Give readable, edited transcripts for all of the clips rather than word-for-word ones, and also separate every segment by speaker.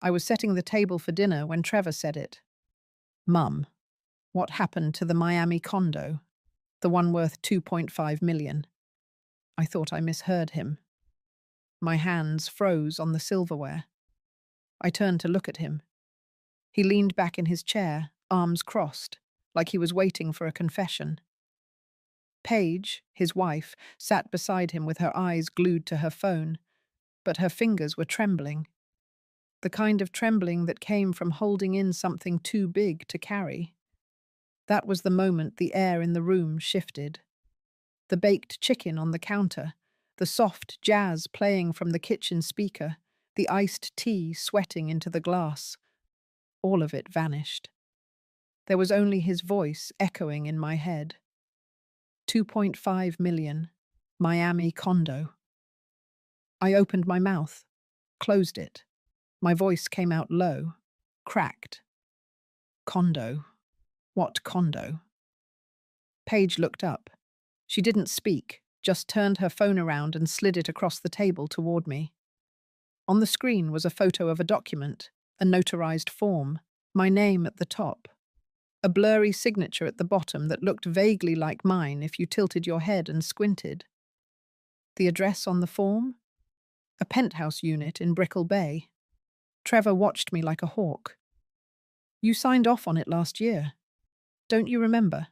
Speaker 1: I was setting the table for dinner when Trevor said it. Mum, what happened to the Miami condo? The one worth 2.5 million. I thought I misheard him. My hands froze on the silverware. I turned to look at him. He leaned back in his chair, arms crossed, like he was waiting for a confession. Paige, his wife, sat beside him with her eyes glued to her phone, but her fingers were trembling. The kind of trembling that came from holding in something too big to carry. That was the moment the air in the room shifted. The baked chicken on the counter, the soft jazz playing from the kitchen speaker, the iced tea sweating into the glass. All of it vanished. There was only his voice echoing in my head. 2.5 million, Miami condo. I opened my mouth, closed it. My voice came out low, cracked. Condo. What condo? Paige looked up. She didn't speak, just turned her phone around and slid it across the table toward me. On the screen was a photo of a document, a notarized form, my name at the top. A blurry signature at the bottom that looked vaguely like mine if you tilted your head and squinted. The address on the form? A penthouse unit in Brickell Bay. Trevor watched me like a hawk. You signed off on it last year. Don't you remember?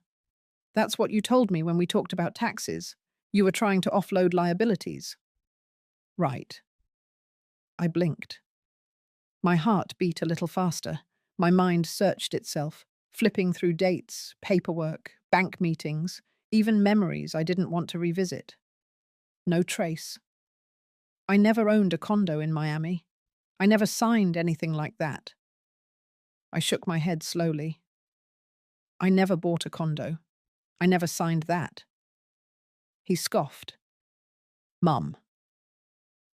Speaker 1: That's what you told me when we talked about taxes. You were trying to offload liabilities. Right. I blinked. My heart beat a little faster. My mind searched itself, flipping through dates, paperwork, bank meetings, even memories I didn't want to revisit. No trace. I never owned a condo in Miami. I never signed anything like that. I shook my head slowly. I never bought a condo. I never signed that. He scoffed. Mum,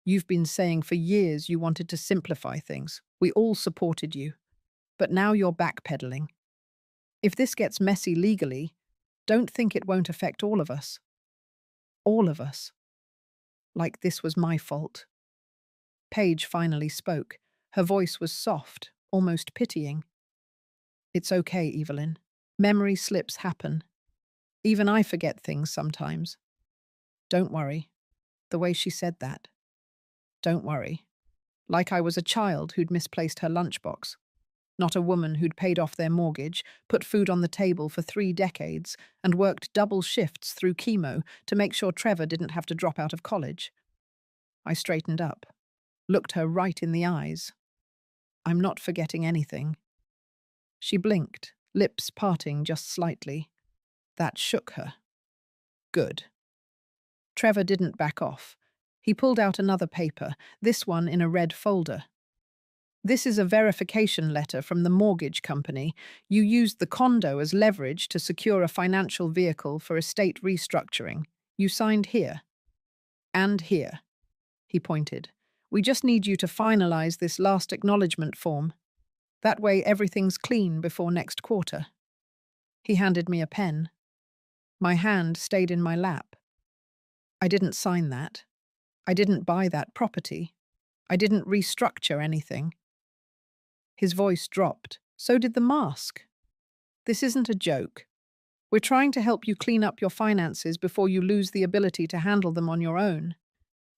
Speaker 1: you've been saying for years you wanted to simplify things. We all supported you. But now you're backpedaling. If this gets messy legally, don't think it won't affect all of us. All of us. Like this was my fault. Paige finally spoke. Her voice was soft, almost pitying. It's okay, Evelyn. Memory slips happen. Even I forget things sometimes. Don't worry. The way she said that. Don't worry. Like I was a child who'd misplaced her lunchbox. Not a woman who'd paid off their mortgage, put food on the table for 3 decades, and worked double shifts through chemo to make sure Trevor didn't have to drop out of college. I straightened up, looked her right in the eyes. I'm not forgetting anything. She blinked, lips parting just slightly. That shook her. Good. Trevor didn't back off. He pulled out another paper, this one in a red folder. This is a verification letter from the mortgage company. You used the condo as leverage to secure a financial vehicle for estate restructuring. You signed here. And here. He pointed. We just need you to finalize this last acknowledgement form. That way everything's clean before next quarter. He handed me a pen. My hand stayed in my lap. I didn't sign that. I didn't buy that property. I didn't restructure anything. His voice dropped. So did the mask. This isn't a joke. We're trying to help you clean up your finances before you lose the ability to handle them on your own.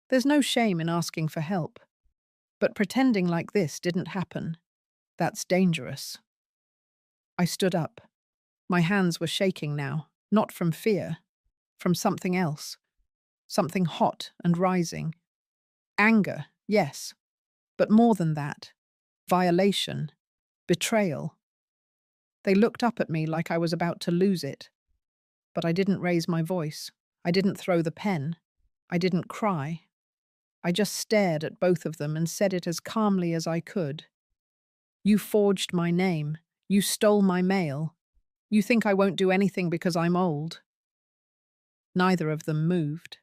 Speaker 1: There's no shame in asking for help. But pretending like this didn't happen. That's dangerous. I stood up. My hands were shaking now, not from fear, from something else. Something hot and rising. Anger, yes, but more than that. Violation. Betrayal. They looked up at me like I was about to lose it. But I didn't raise my voice. I didn't throw the pen. I didn't cry. I just stared at both of them and said it as calmly as I could. You forged my name. You stole my mail. You think I won't do anything because I'm old? Neither of them moved.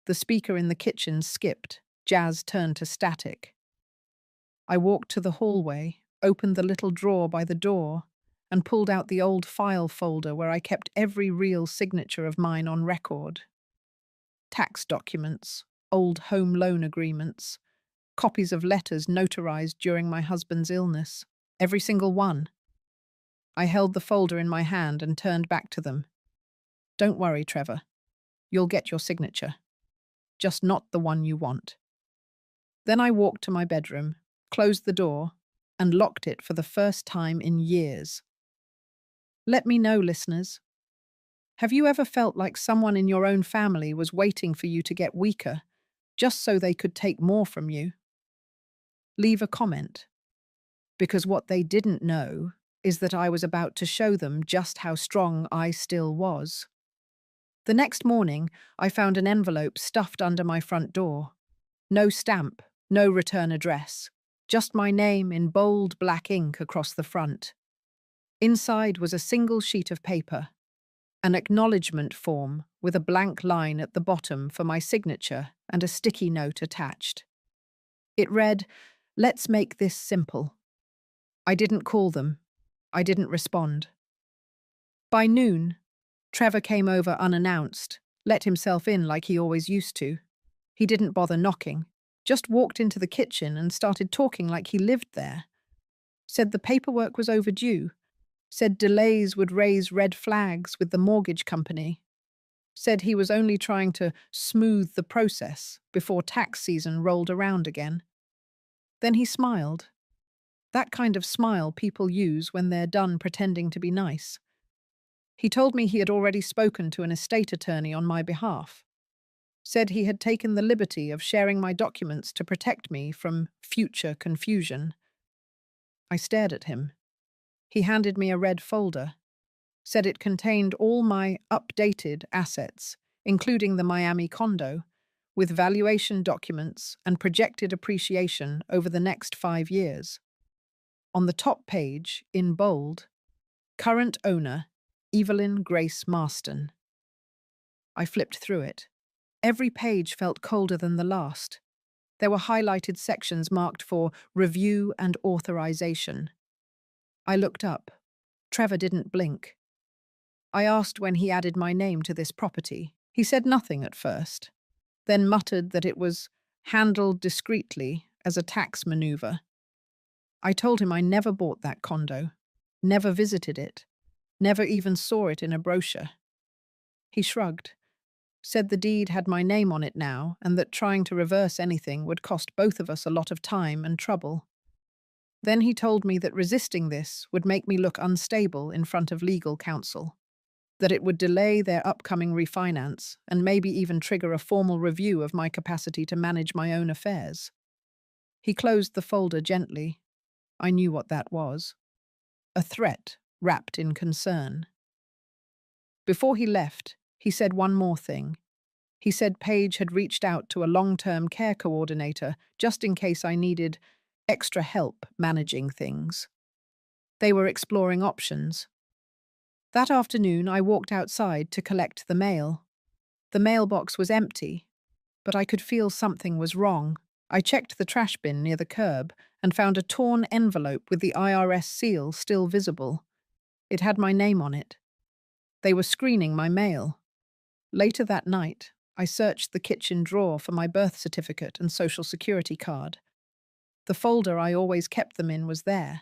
Speaker 1: The speaker in the kitchen skipped. Jazz turned to static. I walked to the hallway, opened the little drawer by the door, and pulled out the old file folder where I kept every real signature of mine on record. Tax documents, old home loan agreements, copies of letters notarized during my husband's illness. Every single one. I held the folder in my hand and turned back to them. Don't worry, Trevor. You'll get your signature. Just not the one you want. Then I walked to my bedroom, closed the door, and locked it for the first time in years. Let me know, listeners. Have you ever felt like someone in your own family was waiting for you to get weaker, just so they could take more from you? Leave a comment, because what they didn't know is that I was about to show them just how strong I still was. The next morning, I found an envelope stuffed under my front door. No stamp, no return address, just my name in bold black ink across the front. Inside was a single sheet of paper, an acknowledgement form with a blank line at the bottom for my signature and a sticky note attached. It read, "Let's make this simple." I didn't call them. I didn't respond. By noon, Trevor came over unannounced, let himself in like he always used to. He didn't bother knocking, just walked into the kitchen and started talking like he lived there. Said the paperwork was overdue. Said delays would raise red flags with the mortgage company. Said he was only trying to smooth the process before tax season rolled around again. Then he smiled. That kind of smile people use when they're done pretending to be nice. He told me he had already spoken to an estate attorney on my behalf. Said he had taken the liberty of sharing my documents to protect me from future confusion. I stared at him. He handed me a red folder. Said it contained all my updated assets, including the Miami condo, with valuation documents and projected appreciation over the next 5 years. On the top page, in bold, current owner, Evelyn Grace Marston. I flipped through it. Every page felt colder than the last. There were highlighted sections marked for review and authorization. I looked up. Trevor didn't blink. I asked when he added my name to this property. He said nothing at first, then muttered that it was handled discreetly as a tax maneuver. I told him I never bought that condo, never visited it, never even saw it in a brochure. He shrugged, said the deed had my name on it now and that trying to reverse anything would cost both of us a lot of time and trouble. Then he told me that resisting this would make me look unstable in front of legal counsel, that it would delay their upcoming refinance and maybe even trigger a formal review of my capacity to manage my own affairs. He closed the folder gently. I knew what that was. A threat wrapped in concern. Before he left, he said one more thing. He said Paige had reached out to a long-term care coordinator just in case I needed extra help managing things. They were exploring options. That afternoon, I walked outside to collect the mail. The mailbox was empty, but I could feel something was wrong. I checked the trash bin near the curb and found a torn envelope with the IRS seal still visible. It had my name on it. They were screening my mail. Later that night, I searched the kitchen drawer for my birth certificate and social security card. The folder I always kept them in was there,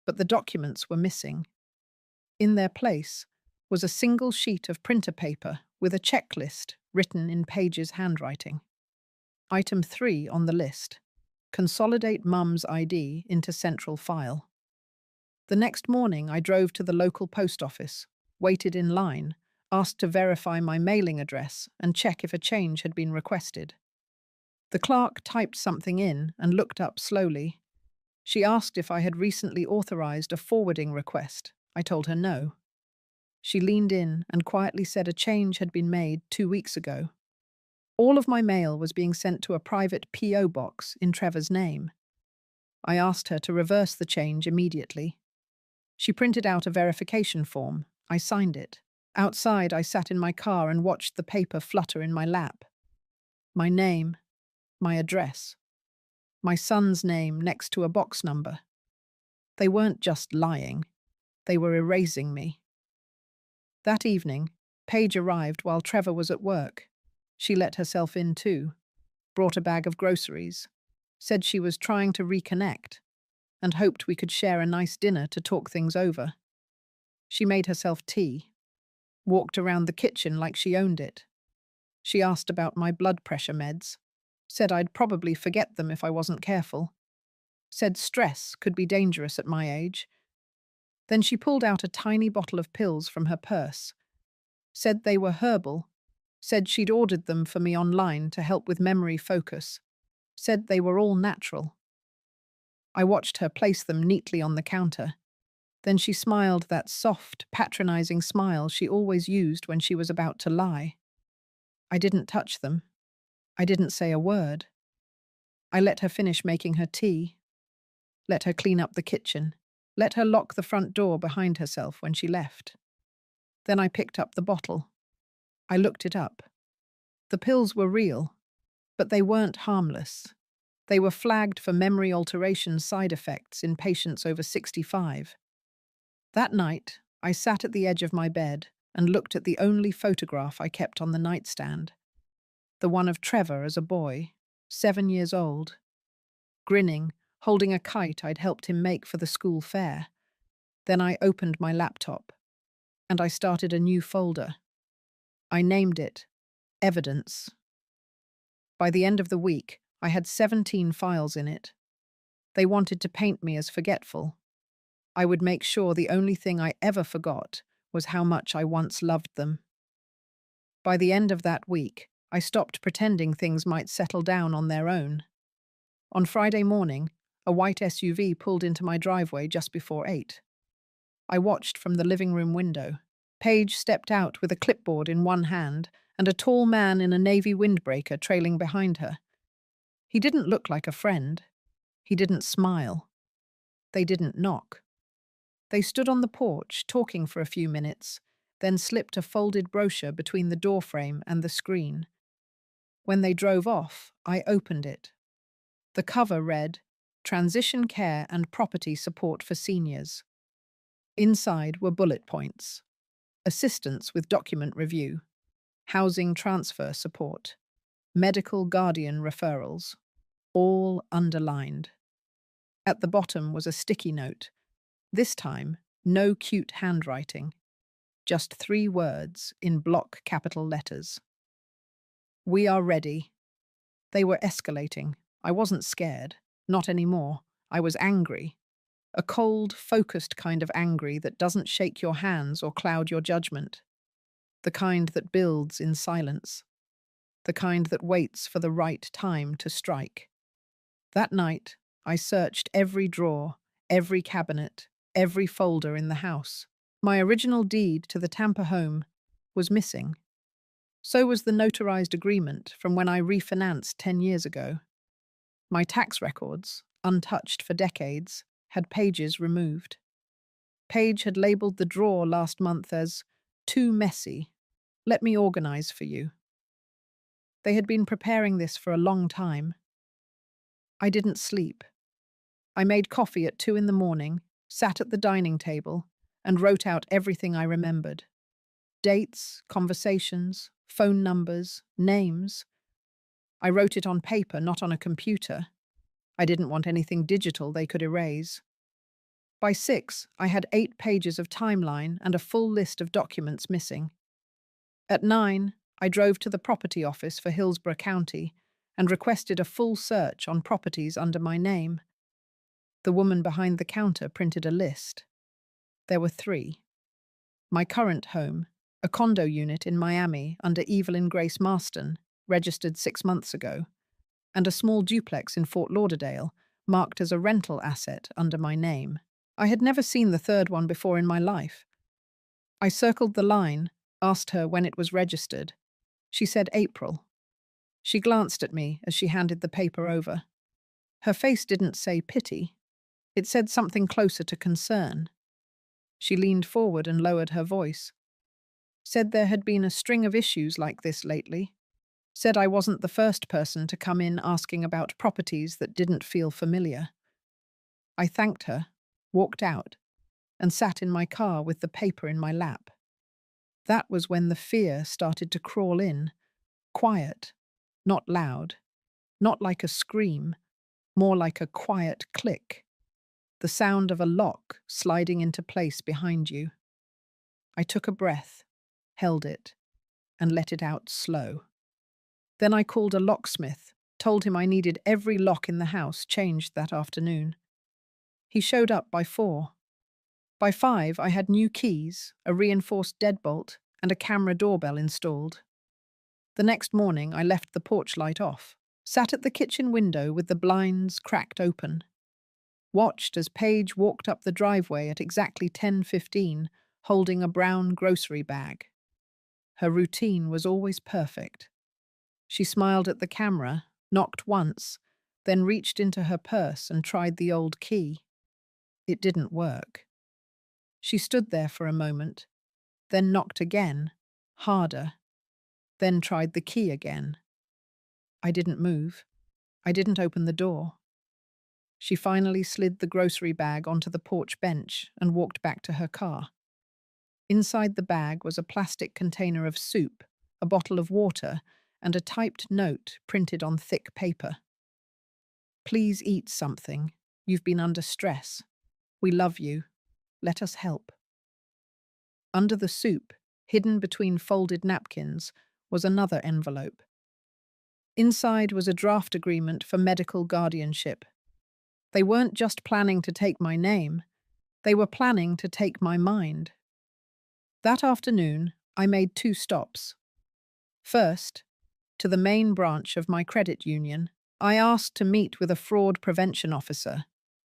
Speaker 1: but the documents were missing. In their place was a single sheet of printer paper with a checklist written in Paige's handwriting. Item 3 on the list: consolidate Mum's ID into central file. The next morning, I drove to the local post office, waited in line, asked to verify my mailing address and check if a change had been requested. The clerk typed something in and looked up slowly. She asked if I had recently authorized a forwarding request. I told her no. She leaned in and quietly said a change had been made 2 weeks ago. All of my mail was being sent to a private P.O. box in Trevor's name. I asked her to reverse the change immediately. She printed out a verification form. I signed it. Outside, I sat in my car and watched the paper flutter in my lap. My name, my address, my son's name next to a box number. They weren't just lying. They were erasing me. That evening, Paige arrived while Trevor was at work. She let herself in too, brought a bag of groceries, said she was trying to reconnect and hoped we could share a nice dinner to talk things over. She made herself tea, walked around the kitchen like she owned it. She asked about my blood pressure meds, said I'd probably forget them if I wasn't careful, said stress could be dangerous at my age. Then she pulled out a tiny bottle of pills from her purse, said they were herbal, said she'd ordered them for me online to help with memory focus, said they were all natural. I watched her place them neatly on the counter. Then she smiled that soft, patronizing smile she always used when she was about to lie. I didn't touch them. I didn't say a word. I let her finish making her tea, let her clean up the kitchen, let her lock the front door behind herself when she left. Then I picked up the bottle. I looked it up. The pills were real, but they weren't harmless. They were flagged for memory alteration side effects in patients over 65. That night, I sat at the edge of my bed and looked at the only photograph I kept on the nightstand, the one of Trevor as a boy, 7 years old, grinning, holding a kite I'd helped him make for the school fair. Then I opened my laptop, and I started a new folder. I named it Evidence. By the end of the week, I had 17 files in it. They wanted to paint me as forgetful. I would make sure the only thing I ever forgot was how much I once loved them. By the end of that week, I stopped pretending things might settle down on their own. On Friday morning, a white SUV pulled into my driveway just before 8. I watched from the living room window. Paige stepped out with a clipboard in one hand and a tall man in a navy windbreaker trailing behind her. He didn't look like a friend. He didn't smile. They didn't knock. They stood on the porch, talking for a few minutes, then slipped a folded brochure between the doorframe and the screen. When they drove off, I opened it. The cover read, Transition Care and Property Support for Seniors. Inside were bullet points. Assistance with document review. Housing transfer support. Medical guardian referrals. All underlined. At the bottom was a sticky note. This time, no cute handwriting. Just 3 words in block capital letters. We are ready. They were escalating. I wasn't scared. Not anymore. I was angry. A cold, focused kind of angry that doesn't shake your hands or cloud your judgment. The kind that builds in silence. The kind that waits for the right time to strike. That night, I searched every drawer, every cabinet, every folder in the house. My original deed to the Tampa home was missing. So was the notarized agreement from when I refinanced 10 years ago. My tax records, untouched for decades, had pages removed. Paige had labeled the drawer last month as too messy. Let me organize for you. They had been preparing this for a long time. I didn't sleep. I made coffee at 2 in the morning, sat at the dining table, and wrote out everything I remembered. Dates, conversations, phone numbers, names. I wrote it on paper, not on a computer. I didn't want anything digital they could erase. By 6, I had 8 pages of timeline and a full list of documents missing. At 9, I drove to the property office for Hillsborough County and requested a full search on properties under my name. The woman behind the counter printed a list. There were 3. My current home, a condo unit in Miami under Evelyn Grace Marston, registered 6 months ago, and a small duplex in Fort Lauderdale, marked as a rental asset under my name. I had never seen the third one before in my life. I circled the line, asked her when it was registered. She said April. She glanced at me as she handed the paper over. Her face didn't say pity. It said something closer to concern. She leaned forward and lowered her voice. Said there had been a string of issues like this lately. Said I wasn't the first person to come in asking about properties that didn't feel familiar. I thanked her, walked out, and sat in my car with the paper in my lap. That was when the fear started to crawl in, quiet, not loud, not like a scream, more like a quiet click, the sound of a lock sliding into place behind you. I took a breath, held it, and let it out slow. Then I called a locksmith, told him I needed every lock in the house changed that afternoon. He showed up by 4. By 5, I had new keys, a reinforced deadbolt, and a camera doorbell installed. The next morning, I left the porch light off, sat at the kitchen window with the blinds cracked open, watched as Paige walked up the driveway at exactly 10:15, holding a brown grocery bag. Her routine was always perfect. She smiled at the camera, knocked once, then reached into her purse and tried the old key. It didn't work. She stood there for a moment, then knocked again, harder, then tried the key again. I didn't move. I didn't open the door. She finally slid the grocery bag onto the porch bench and walked back to her car. Inside the bag was a plastic container of soup, a bottle of water, and a typed note printed on thick paper. "Please eat something. You've been under stress. We love you. Let us help." Under the soup, hidden between folded napkins, was another envelope. Inside was a draft agreement for medical guardianship. They weren't just planning to take my name, they were planning to take my mind. That afternoon, I made 2 stops. First, to the main branch of my credit union, I asked to meet with a fraud prevention officer.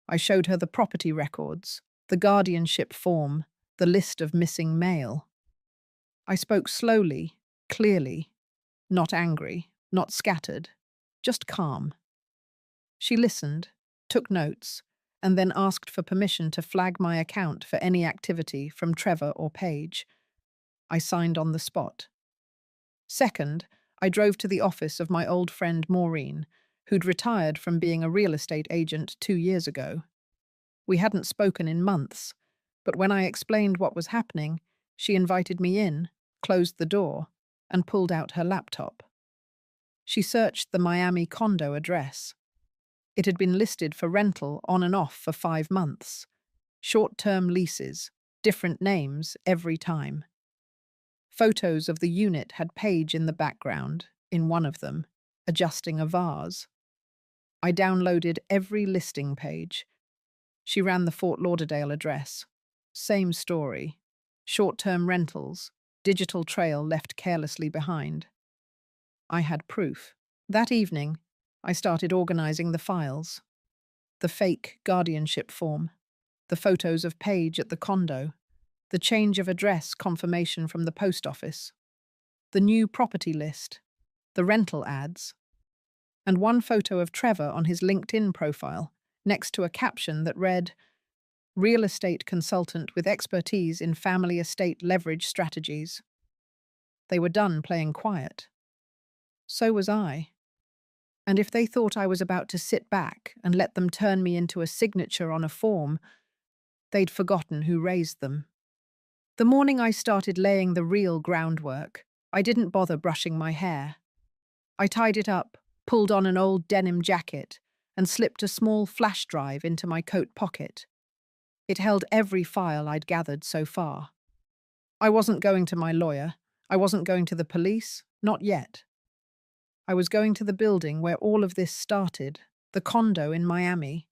Speaker 1: I showed her the property records, the guardianship form, the list of missing mail. I spoke slowly, clearly, not angry, not scattered, just calm. She listened, took notes, and then asked for permission to flag my account for any activity from Trevor or Paige. I signed on the spot. Second, I drove to the office of my old friend Maureen, who'd retired from being a real estate agent 2 years ago. We hadn't spoken in months, but when I explained what was happening, she invited me in, closed the door, and pulled out her laptop. She searched the Miami condo address. It had been listed for rental on and off for 5 months. Short-term leases, different names every time. Photos of the unit had Paige in the background, in one of them, adjusting a vase. I downloaded every listing page. She ran the Fort Lauderdale address. Same story. Short-term rentals, digital trail left carelessly behind. I had proof. That evening, I started organizing the files. The fake guardianship form, the photos of Paige at the condo, the change of address confirmation from the post office, the new property list, the rental ads, and one photo of Trevor on his LinkedIn profile, next to a caption that read, "Real estate consultant with expertise in family estate leverage strategies." They were done playing quiet. So was I. And if they thought I was about to sit back and let them turn me into a signature on a form, they'd forgotten who raised them. The morning I started laying the real groundwork, I didn't bother brushing my hair. I tied it up, pulled on an old denim jacket, and slipped a small flash drive into my coat pocket. It held every file I'd gathered so far. I wasn't going to my lawyer. I wasn't going to the police. Not yet. I was going to the building where all of this started, the condo in Miami.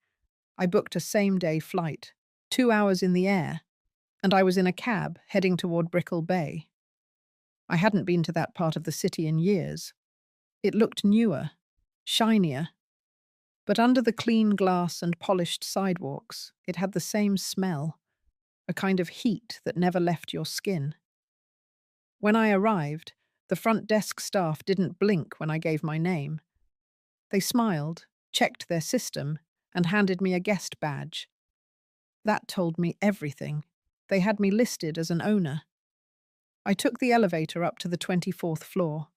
Speaker 1: I booked a same-day flight, 2 hours in the air, and I was in a cab heading toward Brickell Bay. I hadn't been to that part of the city in years. It looked newer, shinier, but under the clean glass and polished sidewalks, it had the same smell, a kind of heat that never left your skin. When I arrived, the front desk staff didn't blink when I gave my name. They smiled, checked their system, and handed me a guest badge. That told me everything. They had me listed as an owner. I took the elevator up to the 24th floor.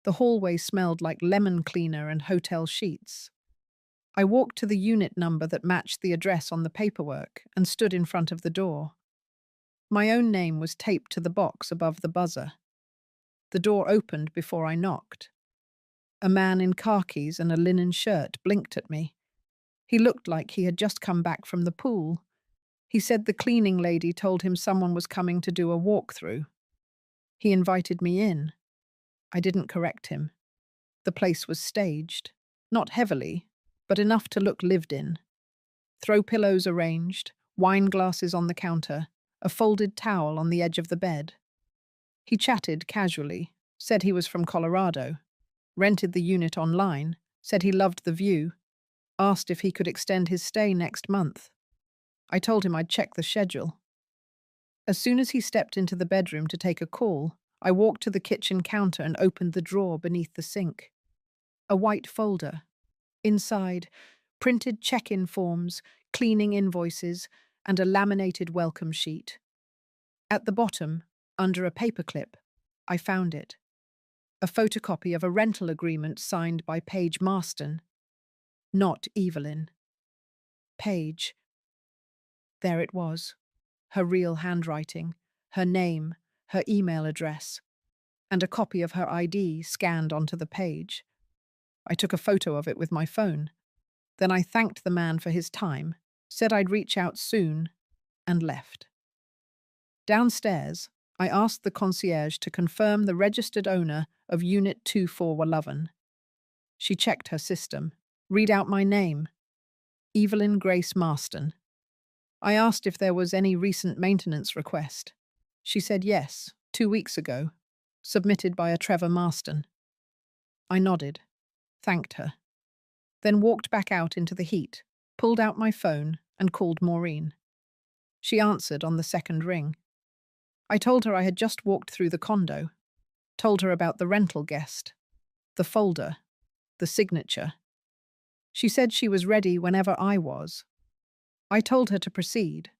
Speaker 1: The hallway smelled like lemon cleaner and hotel sheets. I walked to the unit number that matched the address on the paperwork and stood in front of the door. My own name was taped to the box above the buzzer. The door opened before I knocked. A man in khakis and a linen shirt blinked at me. He looked like he had just come back from the pool. He said the cleaning lady told him someone was coming to do a walkthrough. He invited me in. I didn't correct him. The place was staged. Not heavily, but enough to look lived in. Throw pillows arranged, wine glasses on the counter, a folded towel on the edge of the bed. He chatted casually, said he was from Colorado, rented the unit online, said he loved the view, asked if he could extend his stay next month. I told him I'd check the schedule. As soon as he stepped into the bedroom to take a call, I walked to the kitchen counter and opened the drawer beneath the sink. A white folder. Inside, printed check-in forms, cleaning invoices, and a laminated welcome sheet. At the bottom, under a paperclip, I found it. A photocopy of a rental agreement signed by Paige Marston. Not Evelyn. Paige. There it was. Her real handwriting, her name, her email address, and a copy of her ID scanned onto the page. I took a photo of it with my phone. Then I thanked the man for his time, said I'd reach out soon, and left. Downstairs, I asked the concierge to confirm the registered owner of Unit 2411. She checked her system, read out my name, Evelyn Grace Marston. I asked if there was any recent maintenance request. She said yes, 2 weeks ago, submitted by a Trevor Marston. I nodded, thanked her, then walked back out into the heat, pulled out my phone, and called Maureen. She answered on the second ring. I told her I had just walked through the condo, told her about the rental guest, the folder, the signature. She said she was ready whenever I was. I told her to proceed.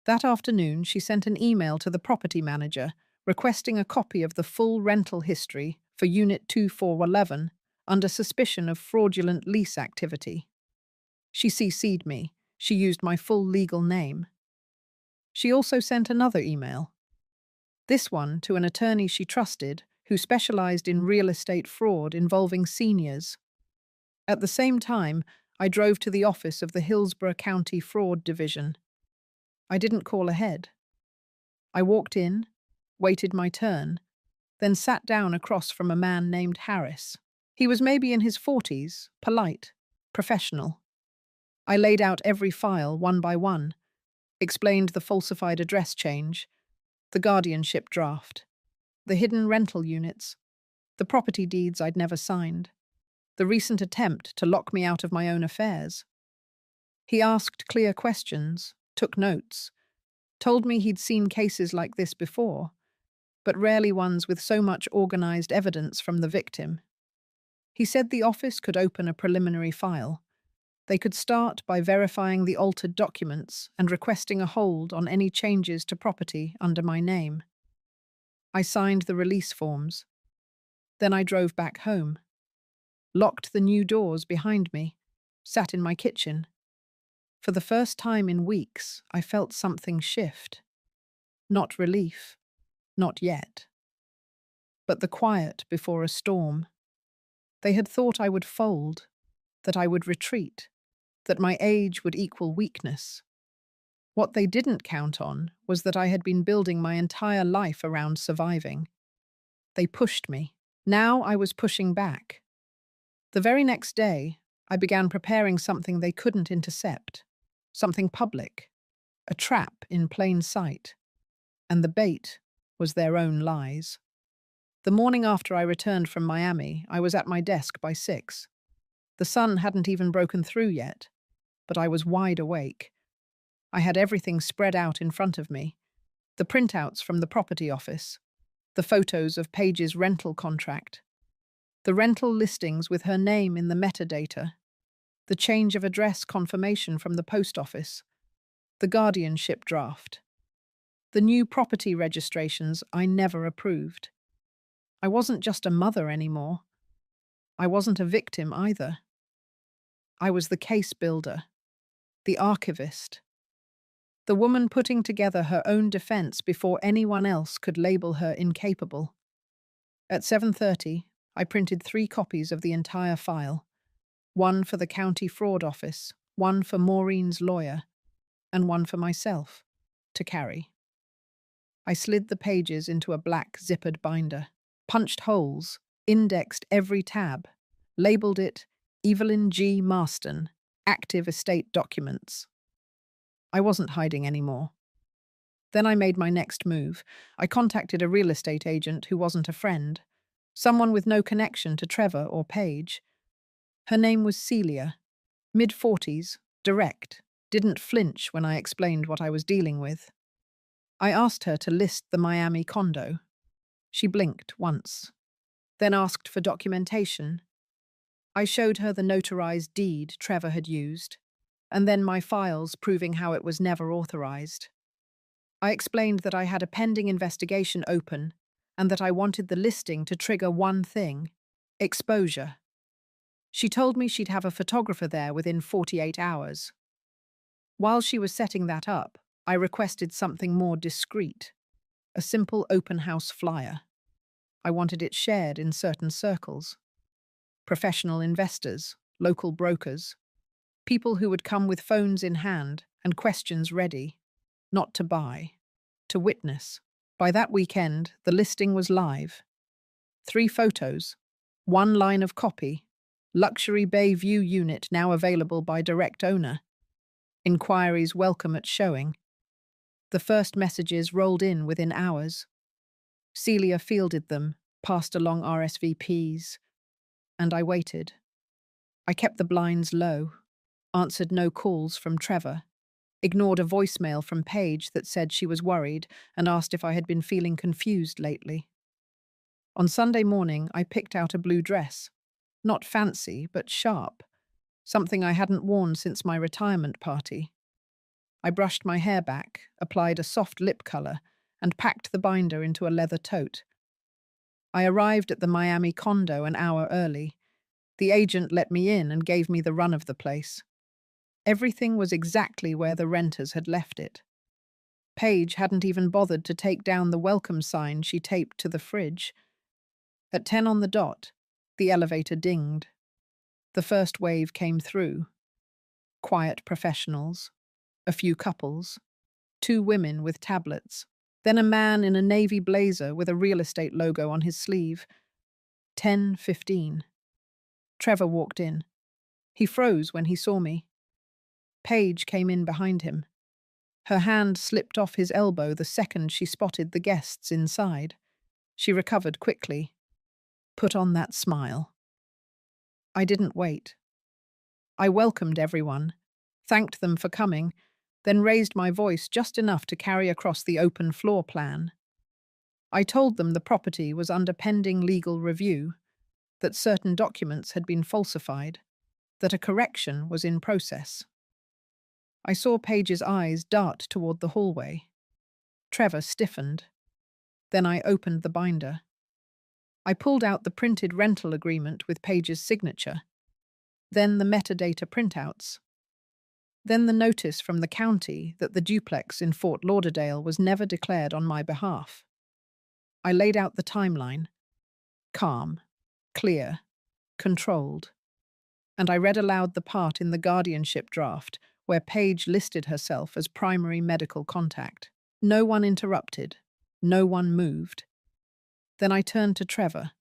Speaker 1: That afternoon, she sent an email to the property manager requesting a copy of the full rental history for Unit 2411 under suspicion of fraudulent lease activity. She CC'd me. She used my full legal name. She also sent another email. This one to an attorney she trusted who specialized in real estate fraud involving seniors. At the same time, I drove to the office of the Hillsborough County Fraud Division. I didn't call ahead. I walked in, waited my turn, then sat down across from a man named Harris. He was maybe in his 40s, polite, professional. I laid out every file one by one, explained the falsified address change, the guardianship draft, the hidden rental units, the property deeds I'd never signed, the recent attempt to lock me out of my own affairs. He asked clear questions, took notes, told me he'd seen cases like this before, but rarely ones with so much organized evidence from the victim. He said the office could open a preliminary file. They could start by verifying the altered documents and requesting a hold on any changes to property under my name. I signed the release forms. Then I drove back home, locked the new doors behind me, sat in my kitchen. For the first time in weeks, I felt something shift. Not relief, not yet, but the quiet before a storm. They had thought I would fold, that I would retreat, that my age would equal weakness. What they didn't count on was that I had been building my entire life around surviving. They pushed me. Now I was pushing back. The very next day, I began preparing something they couldn't intercept, something public, a trap in plain sight. And the bait was their own lies. The morning after I returned from Miami, I was at my desk by 6. The sun hadn't even broken through yet, but I was wide awake. I had everything spread out in front of me. The printouts from the property office, the photos of Paige's rental contract, the rental listings with her name in the metadata, the change of address confirmation from the post office, the guardianship draft, the new property registrations I never approved. I wasn't just a mother anymore. I wasn't a victim either. I was the case builder, the archivist, the woman putting together her own defense before anyone else could label her incapable. At 7:30, I printed 3 copies of the entire file. One for the county fraud office, one for Maureen's lawyer, and one for myself to carry. I slid the pages into a black zippered binder, punched holes, indexed every tab, labeled it Evelyn G. Marston, Active Estate Documents. I wasn't hiding anymore. Then I made my next move. I contacted a real estate agent who wasn't a friend, someone with no connection to Trevor or Paige. Her name was Celia, mid-40s, direct, didn't flinch when I explained what I was dealing with. I asked her to list the Miami condo. She blinked once, then asked for documentation. I showed her the notarized deed Trevor had used, and then my files proving how it was never authorized. I explained that I had a pending investigation open and that I wanted the listing to trigger one thing: exposure. She told me she'd have a photographer there within 48 hours. While she was setting that up, I requested something more discreet, a simple open house flyer. I wanted it shared in certain circles. Professional investors, local brokers, people who would come with phones in hand and questions ready, not to buy, to witness. By that weekend, the listing was live. 3 photos, 1 line of copy, luxury bay view unit now available by direct owner. Inquiries welcome at showing. The first messages rolled in within hours. Celia fielded them, passed along RSVPs, and I waited. I kept the blinds low, answered no calls from Trevor, ignored a voicemail from Paige that said she was worried and asked if I had been feeling confused lately. On Sunday morning, I picked out a blue dress. Not fancy, but sharp, something I hadn't worn since my retirement party. I brushed my hair back, applied a soft lip color, and packed the binder into a leather tote. I arrived at the Miami condo an hour early. The agent let me in and gave me the run of the place. Everything was exactly where the renters had left it. Paige hadn't even bothered to take down the welcome sign she taped to the fridge. At 10 on the dot, the elevator dinged. The first wave came through. Quiet professionals, a few couples, 2 women with tablets, then a man in a navy blazer with a real estate logo on his sleeve. 10:15. Trevor walked in. He froze when he saw me. Paige came in behind him. Her hand slipped off his elbow the second she spotted the guests inside. She recovered quickly. Put on that smile. I didn't wait. I welcomed everyone, thanked them for coming, then raised my voice just enough to carry across the open floor plan. I told them the property was under pending legal review, that certain documents had been falsified, that a correction was in process. I saw Paige's eyes dart toward the hallway. Trevor stiffened. Then I opened the binder. I pulled out the printed rental agreement with Paige's signature, then the metadata printouts, then the notice from the county that the duplex in Fort Lauderdale was never declared on my behalf. I laid out the timeline, calm, clear, controlled, and I read aloud the part in the guardianship draft where Paige listed herself as primary medical contact. No one interrupted, no one moved. Then I turned to Trevor.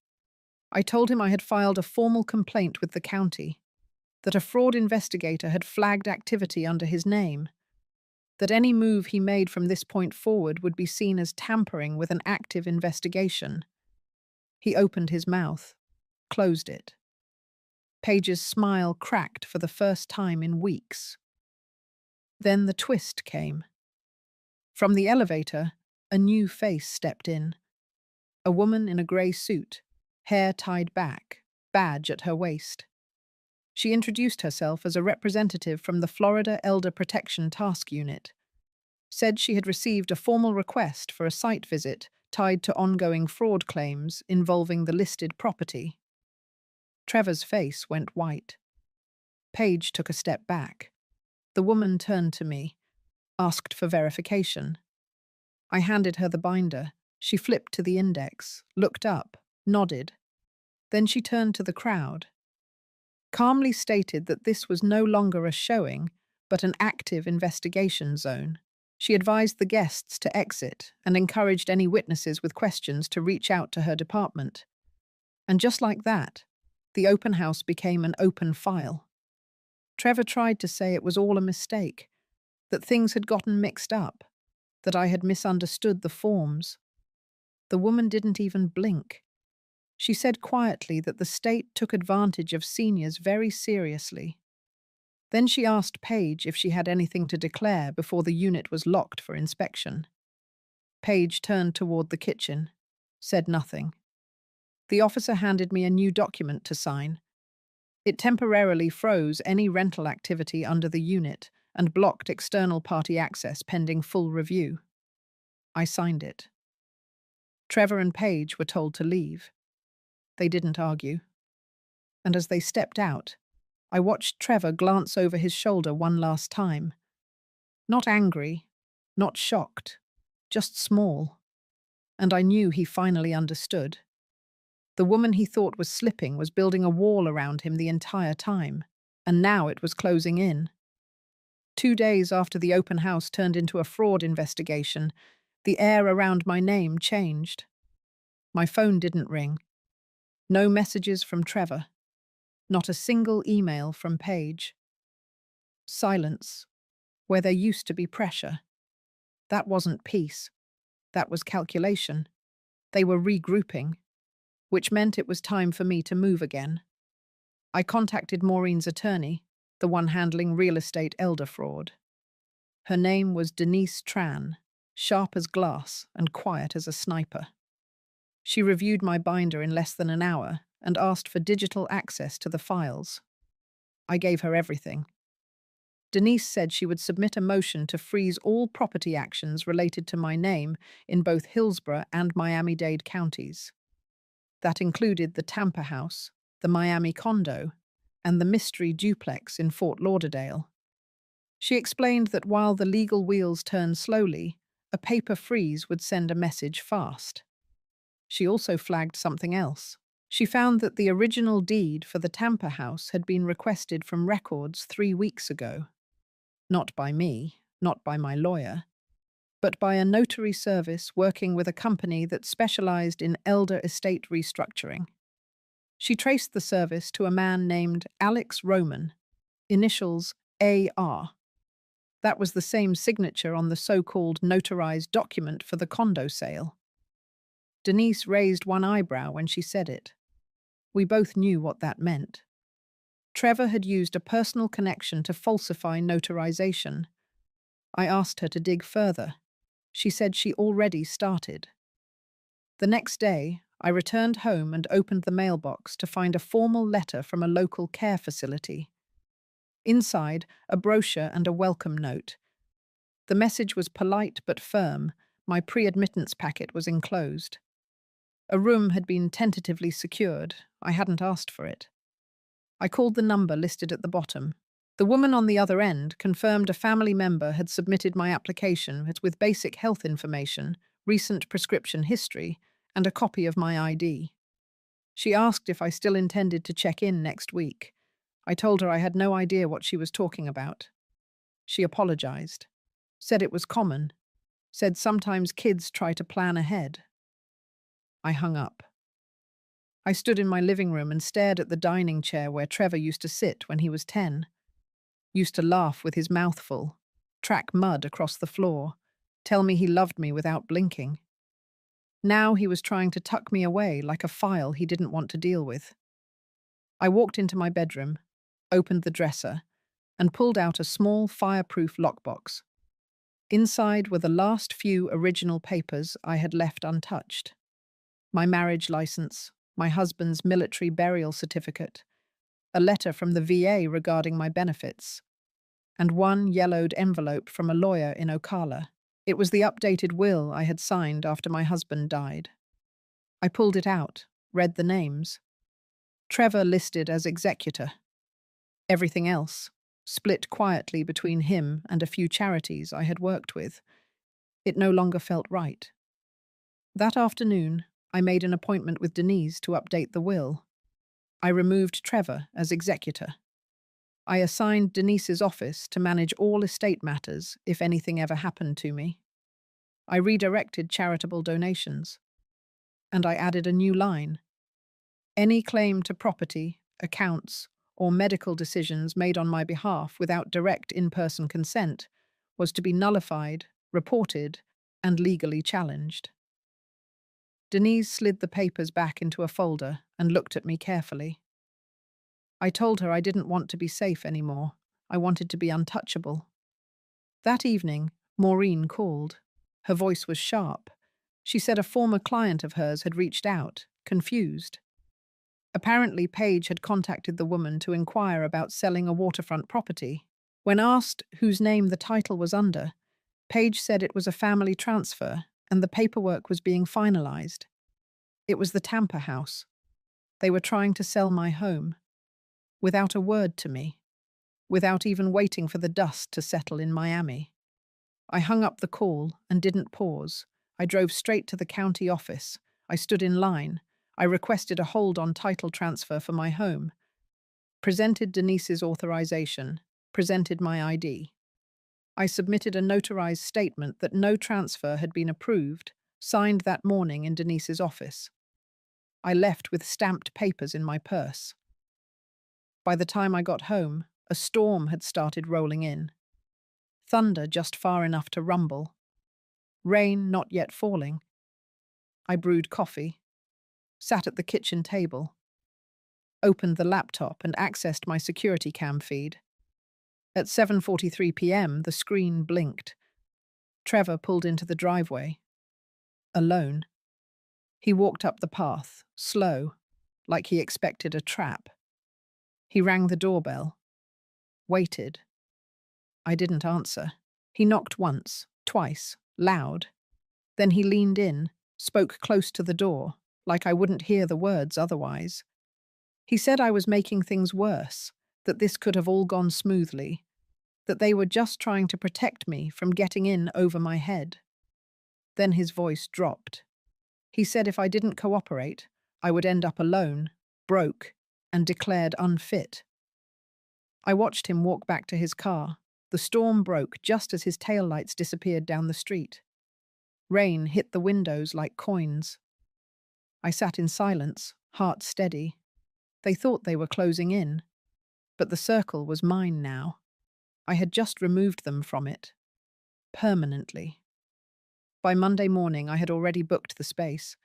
Speaker 1: I told him I had filed a formal complaint with the county, that a fraud investigator had flagged activity under his name, that any move he made from this point forward would be seen as tampering with an active investigation. He opened his mouth, closed it. Paige's smile cracked for the first time in weeks. Then the twist came. From the elevator, a new face stepped in. A woman in a grey suit, hair tied back, badge at her waist. She introduced herself as a representative from the Florida Elder Protection Task Unit, said she had received a formal request for a site visit tied to ongoing fraud claims involving the listed property. Trevor's face went white. Paige took a step back. The woman turned to me, asked for verification. I handed her the binder. She flipped to the index, looked up, nodded. Then she turned to the crowd. calmly stated that this was no longer a showing, but an active investigation zone. She advised the guests to exit and encouraged any witnesses with questions to reach out to her department. And just like that, the open house became an open file. Trevor tried to say it was all a mistake, that things had gotten mixed up, that I had misunderstood the forms. The woman didn't even blink. She said quietly that the state took advantage of seniors very seriously. Then she asked Paige if she had anything to declare before the unit was locked for inspection. Paige turned toward the kitchen, said nothing. The officer handed me a new document to sign. It temporarily froze any rental activity under the unit and blocked external party access pending full review. I signed it. Trevor and Paige were told to leave. They didn't argue. And as they stepped out, I watched Trevor glance over his shoulder one last time. Not angry, not shocked, just small. And I knew he finally understood. The woman he thought was slipping was building a wall around him the entire time, and now it was closing in. 2 days after the open house turned into a fraud investigation, the air around my name changed. My phone didn't ring. No messages from Trevor. Not a single email from Paige. Silence, where there used to be pressure. That wasn't peace. That was calculation. They were regrouping, which meant it was time for me to move again. I contacted Maureen's attorney, the one handling real estate elder fraud. Her name was Denise Tran, sharp as glass and quiet as a sniper. She reviewed my binder in less than an hour and asked for digital access to the files. I gave her everything. Denise said she would submit a motion to freeze all property actions related to my name in both Hillsborough and Miami-Dade counties. That included the Tampa house, the Miami condo, and the mystery duplex in Fort Lauderdale. She explained that while the legal wheels turn slowly, a paper freeze would send a message fast. She also flagged something else. She found that the original deed for the Tampa house had been requested from records 3 weeks ago. Not by me, not by my lawyer, but by a notary service working with a company that specialized in elder estate restructuring. She traced the service to a man named Alex Roman, initials AR. That was the same signature on the so-called notarized document for the condo sale. Denise raised one eyebrow when she said it. We both knew what that meant. Trevor had used a personal connection to falsify notarization. I asked her to dig further. She said she already started. The next day, I returned home and opened the mailbox to find a formal letter from a local care facility. Inside, a brochure and a welcome note. The message was polite but firm. My pre-admittance packet was enclosed. A room had been tentatively secured. I hadn't asked for it. I called the number listed at the bottom. The woman on the other end confirmed a family member had submitted my application with basic health information, recent prescription history, and a copy of my ID. She asked if I still intended to check in next week. I told her I had no idea what she was talking about. She apologized, said it was common, said sometimes kids try to plan ahead. I hung up. I stood in my living room and stared at the dining chair where Trevor used to sit when he was 10. Used to laugh with his mouth full, track mud across the floor, tell me he loved me without blinking. Now he was trying to tuck me away like a file he didn't want to deal with. I walked into my bedroom, opened the dresser, and pulled out a small fireproof lockbox. Inside were the last few original papers I had left untouched. My marriage license, my husband's military burial certificate, a letter from the VA regarding my benefits, and one yellowed envelope from a lawyer in Ocala. It was the updated will I had signed after my husband died. I pulled it out, read the names. Trevor listed as executor. Everything else, split quietly between him and a few charities I had worked with. It no longer felt right. That afternoon, I made an appointment with Denise to update the will. I removed Trevor as executor. I assigned Denise's office to manage all estate matters if anything ever happened to me. I redirected charitable donations. And I added a new line. Any claim to property, accounts, or medical decisions made on my behalf without direct in-person consent was to be nullified, reported, and legally challenged. Denise slid the papers back into a folder and looked at me carefully. I told her I didn't want to be safe anymore. I wanted to be untouchable. That evening, Maureen called. Her voice was sharp. She said a former client of hers had reached out, confused. Apparently, Paige had contacted the woman to inquire about selling a waterfront property. When asked whose name the title was under, Paige said it was a family transfer and the paperwork was being finalized. It was the Tampa house. They were trying to sell my home. Without a word to me. Without even waiting for the dust to settle in Miami. I hung up the call and didn't pause. I drove straight to the county office. I stood in line. I requested a hold on title transfer for my home. Presented Denise's authorization. Presented my ID. I submitted a notarized statement that no transfer had been approved, signed that morning in Denise's office. I left with stamped papers in my purse. By the time I got home, a storm had started rolling in. Thunder just far enough to rumble. Rain not yet falling. I brewed coffee, sat at the kitchen table, opened the laptop and accessed my security cam feed. At 7:43 p.m., the screen blinked. Trevor pulled into the driveway. Alone. He walked up the path, slow, like he expected a trap. He rang the doorbell. Waited. I didn't answer. He knocked once, twice, loud. Then he leaned in, spoke close to the door, like I wouldn't hear the words otherwise. He said I was making things worse, that this could have all gone smoothly, that they were just trying to protect me from getting in over my head. Then his voice dropped. He said if I didn't cooperate, I would end up alone, broke, and declared unfit. I watched him walk back to his car. The storm broke just as his taillights disappeared down the street. Rain hit the windows like coins. I sat in silence, heart steady. They thought they were closing in, but the circle was mine now. I had just removed them from it. Permanently. By Monday morning, I had already booked the space.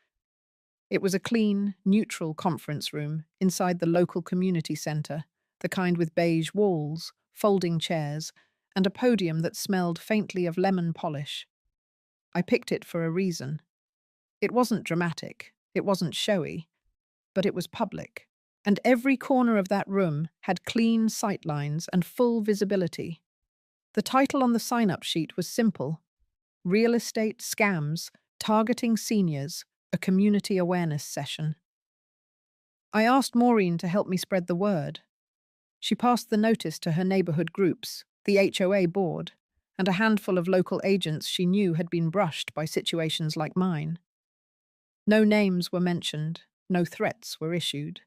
Speaker 1: It was a clean, neutral conference room inside the local community centre, the kind with beige walls, folding chairs, and a podium that smelled faintly of lemon polish. I picked it for a reason. It wasn't dramatic, it wasn't showy, but it was public, and every corner of that room had clean sightlines and full visibility. The title on the sign-up sheet was simple: Real Estate Scams Targeting Seniors, a Community Awareness Session. I asked Maureen to help me spread the word. She passed the notice to her neighbourhood groups, the HOA board, and a handful of local agents she knew had been brushed by situations like mine. No names were mentioned, no threats were issued,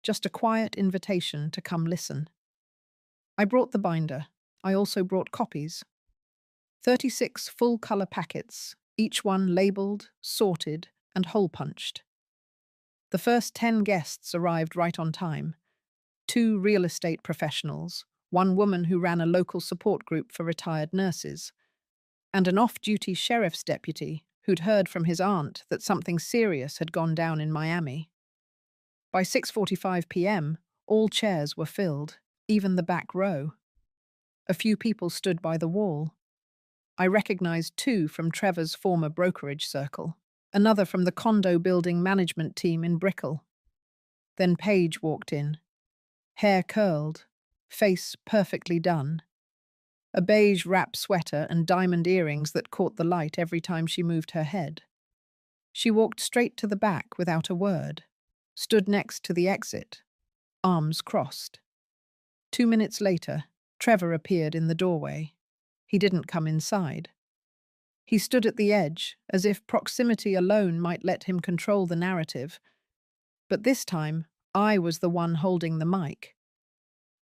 Speaker 1: just a quiet invitation to come listen. I brought the binder. I also brought copies. 36 full-colour packets, each one labelled, sorted, and hole-punched. The first 10 guests arrived right on time. 2 real estate professionals, 1 woman who ran a local support group for retired nurses, and an off-duty sheriff's deputy who'd heard from his aunt that something serious had gone down in Miami. By 6:45 p.m., all chairs were filled, even the back row. A few people stood by the wall. I recognized 2 from Trevor's former brokerage circle, another from the condo building management team in Brickell. Then Paige walked in. Hair curled, face perfectly done. A beige wrap sweater and diamond earrings that caught the light every time she moved her head. She walked straight to the back without a word, stood next to the exit, arms crossed. 2 minutes later, Trevor appeared in the doorway. He didn't come inside. He stood at the edge, as if proximity alone might let him control the narrative. But this time, I was the one holding the mic.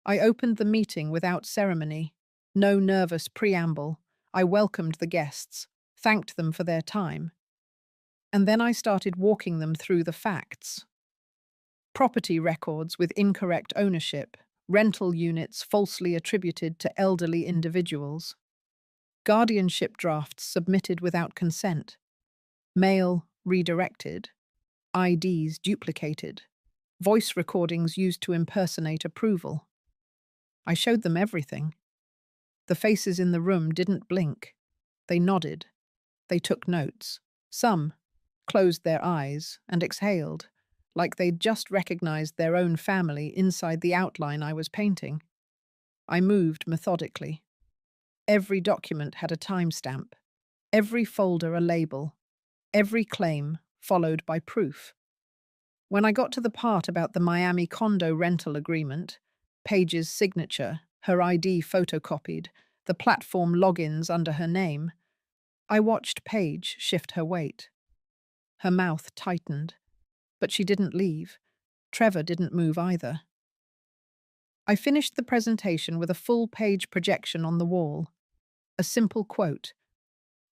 Speaker 1: I opened the meeting without ceremony. No nervous preamble. I welcomed the guests, thanked them for their time, and then I started walking them through the facts. Property records with incorrect ownership, rental units falsely attributed to elderly individuals, guardianship drafts submitted without consent, mail redirected, IDs duplicated, voice recordings used to impersonate approval. I showed them everything. The faces in the room didn't blink. They nodded. They took notes. Some closed their eyes and exhaled, like they'd just recognized their own family inside the outline I was painting. I moved methodically. Every document had a timestamp, every folder a label, every claim followed by proof. When I got to the part about the Miami condo rental agreement, Paige's signature, her ID photocopied, the platform logins under her name, I watched Paige shift her weight. Her mouth tightened, but she didn't leave. Trevor didn't move either. I finished the presentation with a full-page projection on the wall. A simple quote: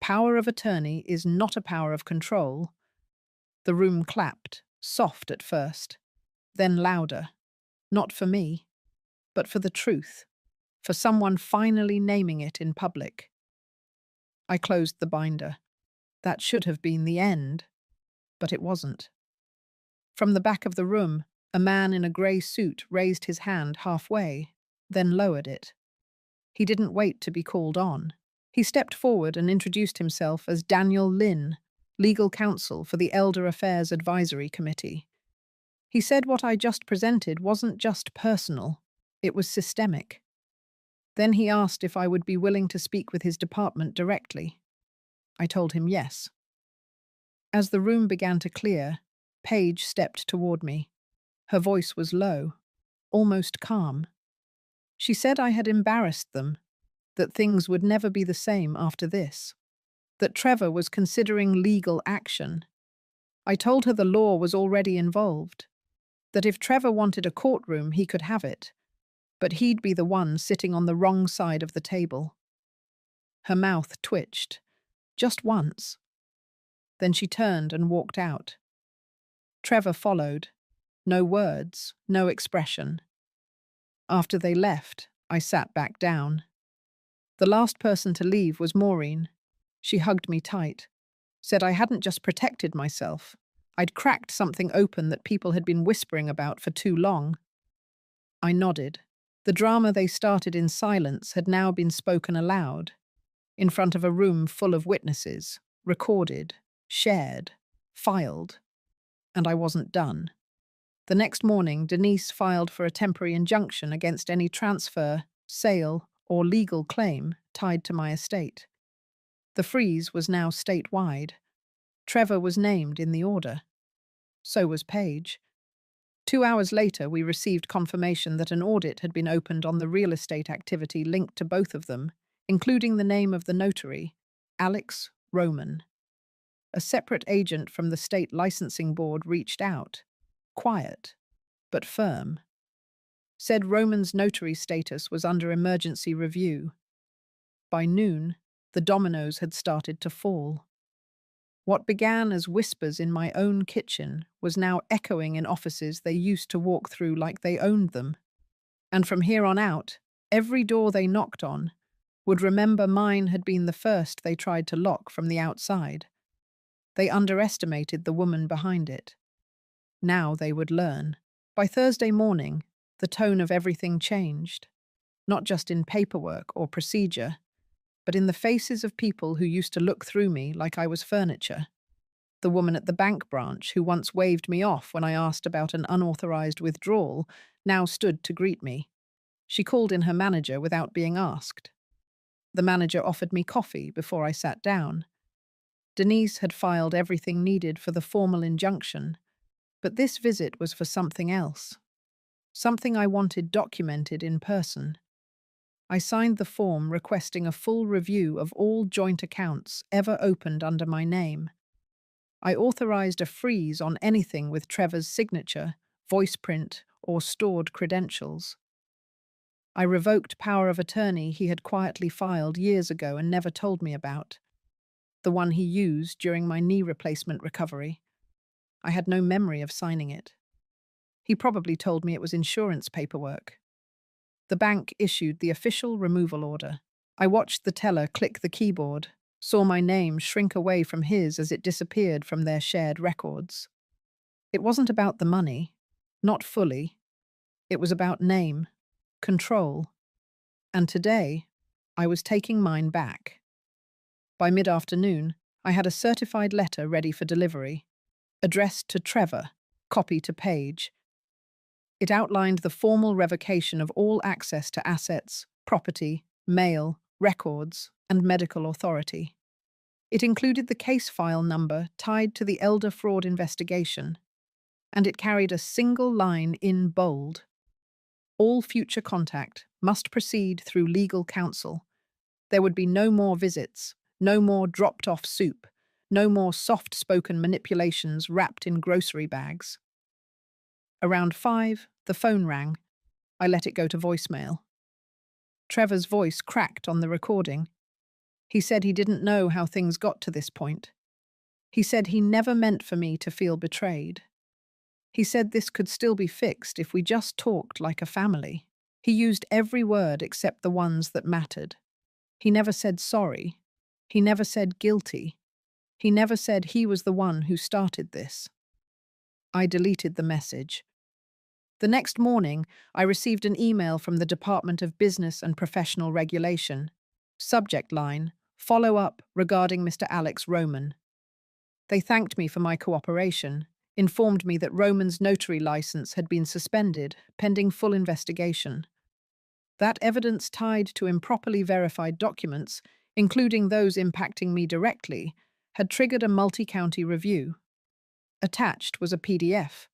Speaker 1: "Power of attorney is not a power of control." The room clapped, soft at first, then louder. Not for me, but for the truth, for someone finally naming it in public. I closed the binder. That should have been the end, but it wasn't. From the back of the room, a man in a grey suit raised his hand halfway, then lowered it. He didn't wait to be called on. He stepped forward and introduced himself as Daniel Lynn, legal counsel for the Elder Affairs Advisory Committee. He said what I just presented wasn't just personal, it was systemic. Then he asked if I would be willing to speak with his department directly. I told him yes. As the room began to clear, Paige stepped toward me. Her voice was low, almost calm. She said I had embarrassed them, that things would never be the same after this, that Trevor was considering legal action. I told her the law was already involved, that if Trevor wanted a courtroom, he could have it, but he'd be the one sitting on the wrong side of the table. Her mouth twitched, just once. Then she turned and walked out. Trevor followed. No words, no expression. After they left, I sat back down. The last person to leave was Maureen. She hugged me tight, said I hadn't just protected myself. I'd cracked something open that people had been whispering about for too long. I nodded. The drama they started in silence had now been spoken aloud, in front of a room full of witnesses, recorded, shared, filed. And I wasn't done. The next morning, Denise filed for a temporary injunction against any transfer, sale, or legal claim tied to my estate. The freeze was now statewide. Trevor was named in the order. So was Paige. 2 hours later, we received confirmation that an audit had been opened on the real estate activity linked to both of them, including the name of the notary, Alex Roman. A separate agent from the state licensing board reached out, quiet, but firm. Said Roman's notary status was under emergency review. By noon, the dominoes had started to fall. What began as whispers in my own kitchen was now echoing in offices they used to walk through like they owned them. And from here on out, every door they knocked on would remember mine had been the first they tried to lock from the outside. They underestimated the woman behind it. Now they would learn. By Thursday morning, the tone of everything changed, not just in paperwork or procedure, but in the faces of people who used to look through me like I was furniture. The woman at the bank branch who once waved me off when I asked about an unauthorized withdrawal now stood to greet me. She called in her manager without being asked. The manager offered me coffee before I sat down. Denise had filed everything needed for the formal injunction, but this visit was for something else. Something I wanted documented in person. I signed the form requesting a full review of all joint accounts ever opened under my name. I authorized a freeze on anything with Trevor's signature, voice print, or stored credentials. I revoked power of attorney he had quietly filed years ago and never told me about, the one he used during my knee replacement recovery. I had no memory of signing it. He probably told me it was insurance paperwork. The bank issued the official removal order. I watched the teller click the keyboard, saw my name shrink away from his as it disappeared from their shared records. It wasn't about the money, not fully. It was about name, control, and today I was taking mine back. By mid-afternoon, I had a certified letter ready for delivery, addressed to Trevor, copy to Paige. It outlined the formal revocation of all access to assets, property, mail, records, and medical authority. It included the case file number tied to the elder fraud investigation, and it carried a single line in bold. All future contact must proceed through legal counsel. There would be no more visits, no more dropped-off soup, no more soft-spoken manipulations wrapped in grocery bags. Around 5, the phone rang. I let it go to voicemail. Trevor's voice cracked on the recording. He said he didn't know how things got to this point. He said he never meant for me to feel betrayed. He said this could still be fixed if we just talked like a family. He used every word except the ones that mattered. He never said sorry. He never said guilty. He never said he was the one who started this. I deleted the message. The next morning, I received an email from the Department of Business and Professional Regulation. Subject line, follow-up regarding Mr. Alex Roman. They thanked me for my cooperation, informed me that Roman's notary license had been suspended, pending full investigation. That evidence tied to improperly verified documents, including those impacting me directly, had triggered a multi-county review. Attached was a PDF.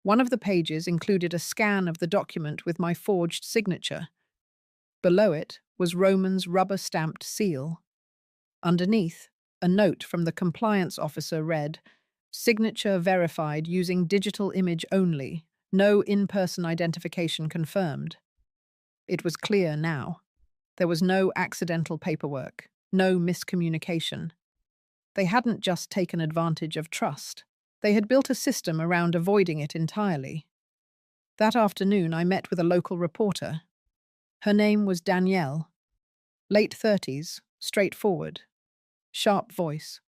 Speaker 1: One of the pages included a scan of the document with my forged signature. Below it was Roman's rubber-stamped seal. Underneath, a note from the compliance officer read, "Signature verified using digital image only. No in-person identification confirmed." It was clear now. There was no accidental paperwork, no miscommunication. They hadn't just taken advantage of trust. They had built a system around avoiding it entirely. That afternoon, I met with a local reporter. Her name was Danielle. Late 30s, straightforward, sharp voice.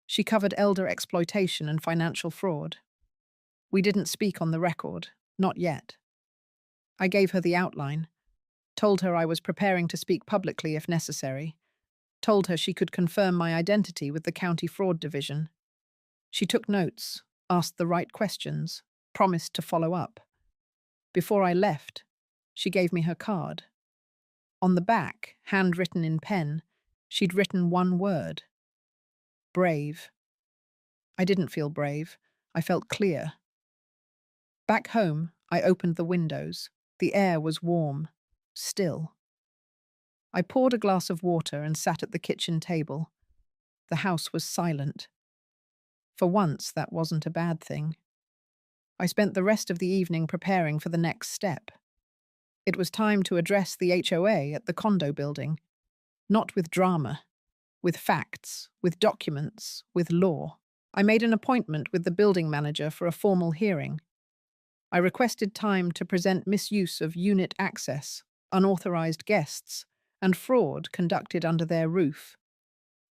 Speaker 1: She covered elder exploitation and financial fraud. We didn't speak on the record, not yet. I gave her the outline, told her I was preparing to speak publicly if necessary, told her she could confirm my identity with the County Fraud Division. She took notes, asked the right questions, promised to follow up. Before I left, she gave me her card. On the back, handwritten in pen, she'd written one word: brave. I didn't feel brave. I felt clear. Back home, I opened the windows. The air was warm, still. I poured a glass of water and sat at the kitchen table. The house was silent. For once, that wasn't a bad thing. I spent the rest of the evening preparing for the next step. It was time to address the HOA at the condo building, not with drama, with facts, with documents, with law. I made an appointment with the building manager for a formal hearing. I requested time to present misuse of unit access, unauthorized guests, and fraud conducted under their roof.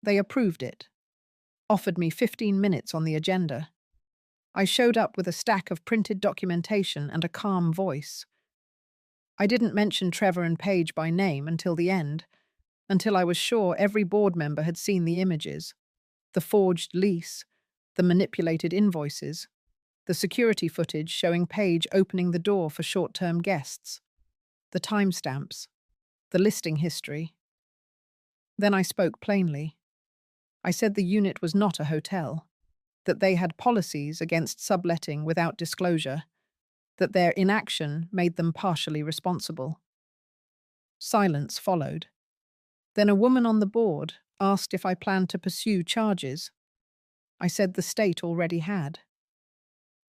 Speaker 1: They approved it, offered me 15 minutes on the agenda. I showed up with a stack of printed documentation and a calm voice. I didn't mention Trevor and Paige by name until the end, until I was sure every board member had seen the images, the forged lease, the manipulated invoices, the security footage showing Paige opening the door for short-term guests, the timestamps, the listing history. Then I spoke plainly. I said the unit was not a hotel, that they had policies against subletting without disclosure, that their inaction made them partially responsible. Silence followed. Then a woman on the board asked if I planned to pursue charges. I said the state already had.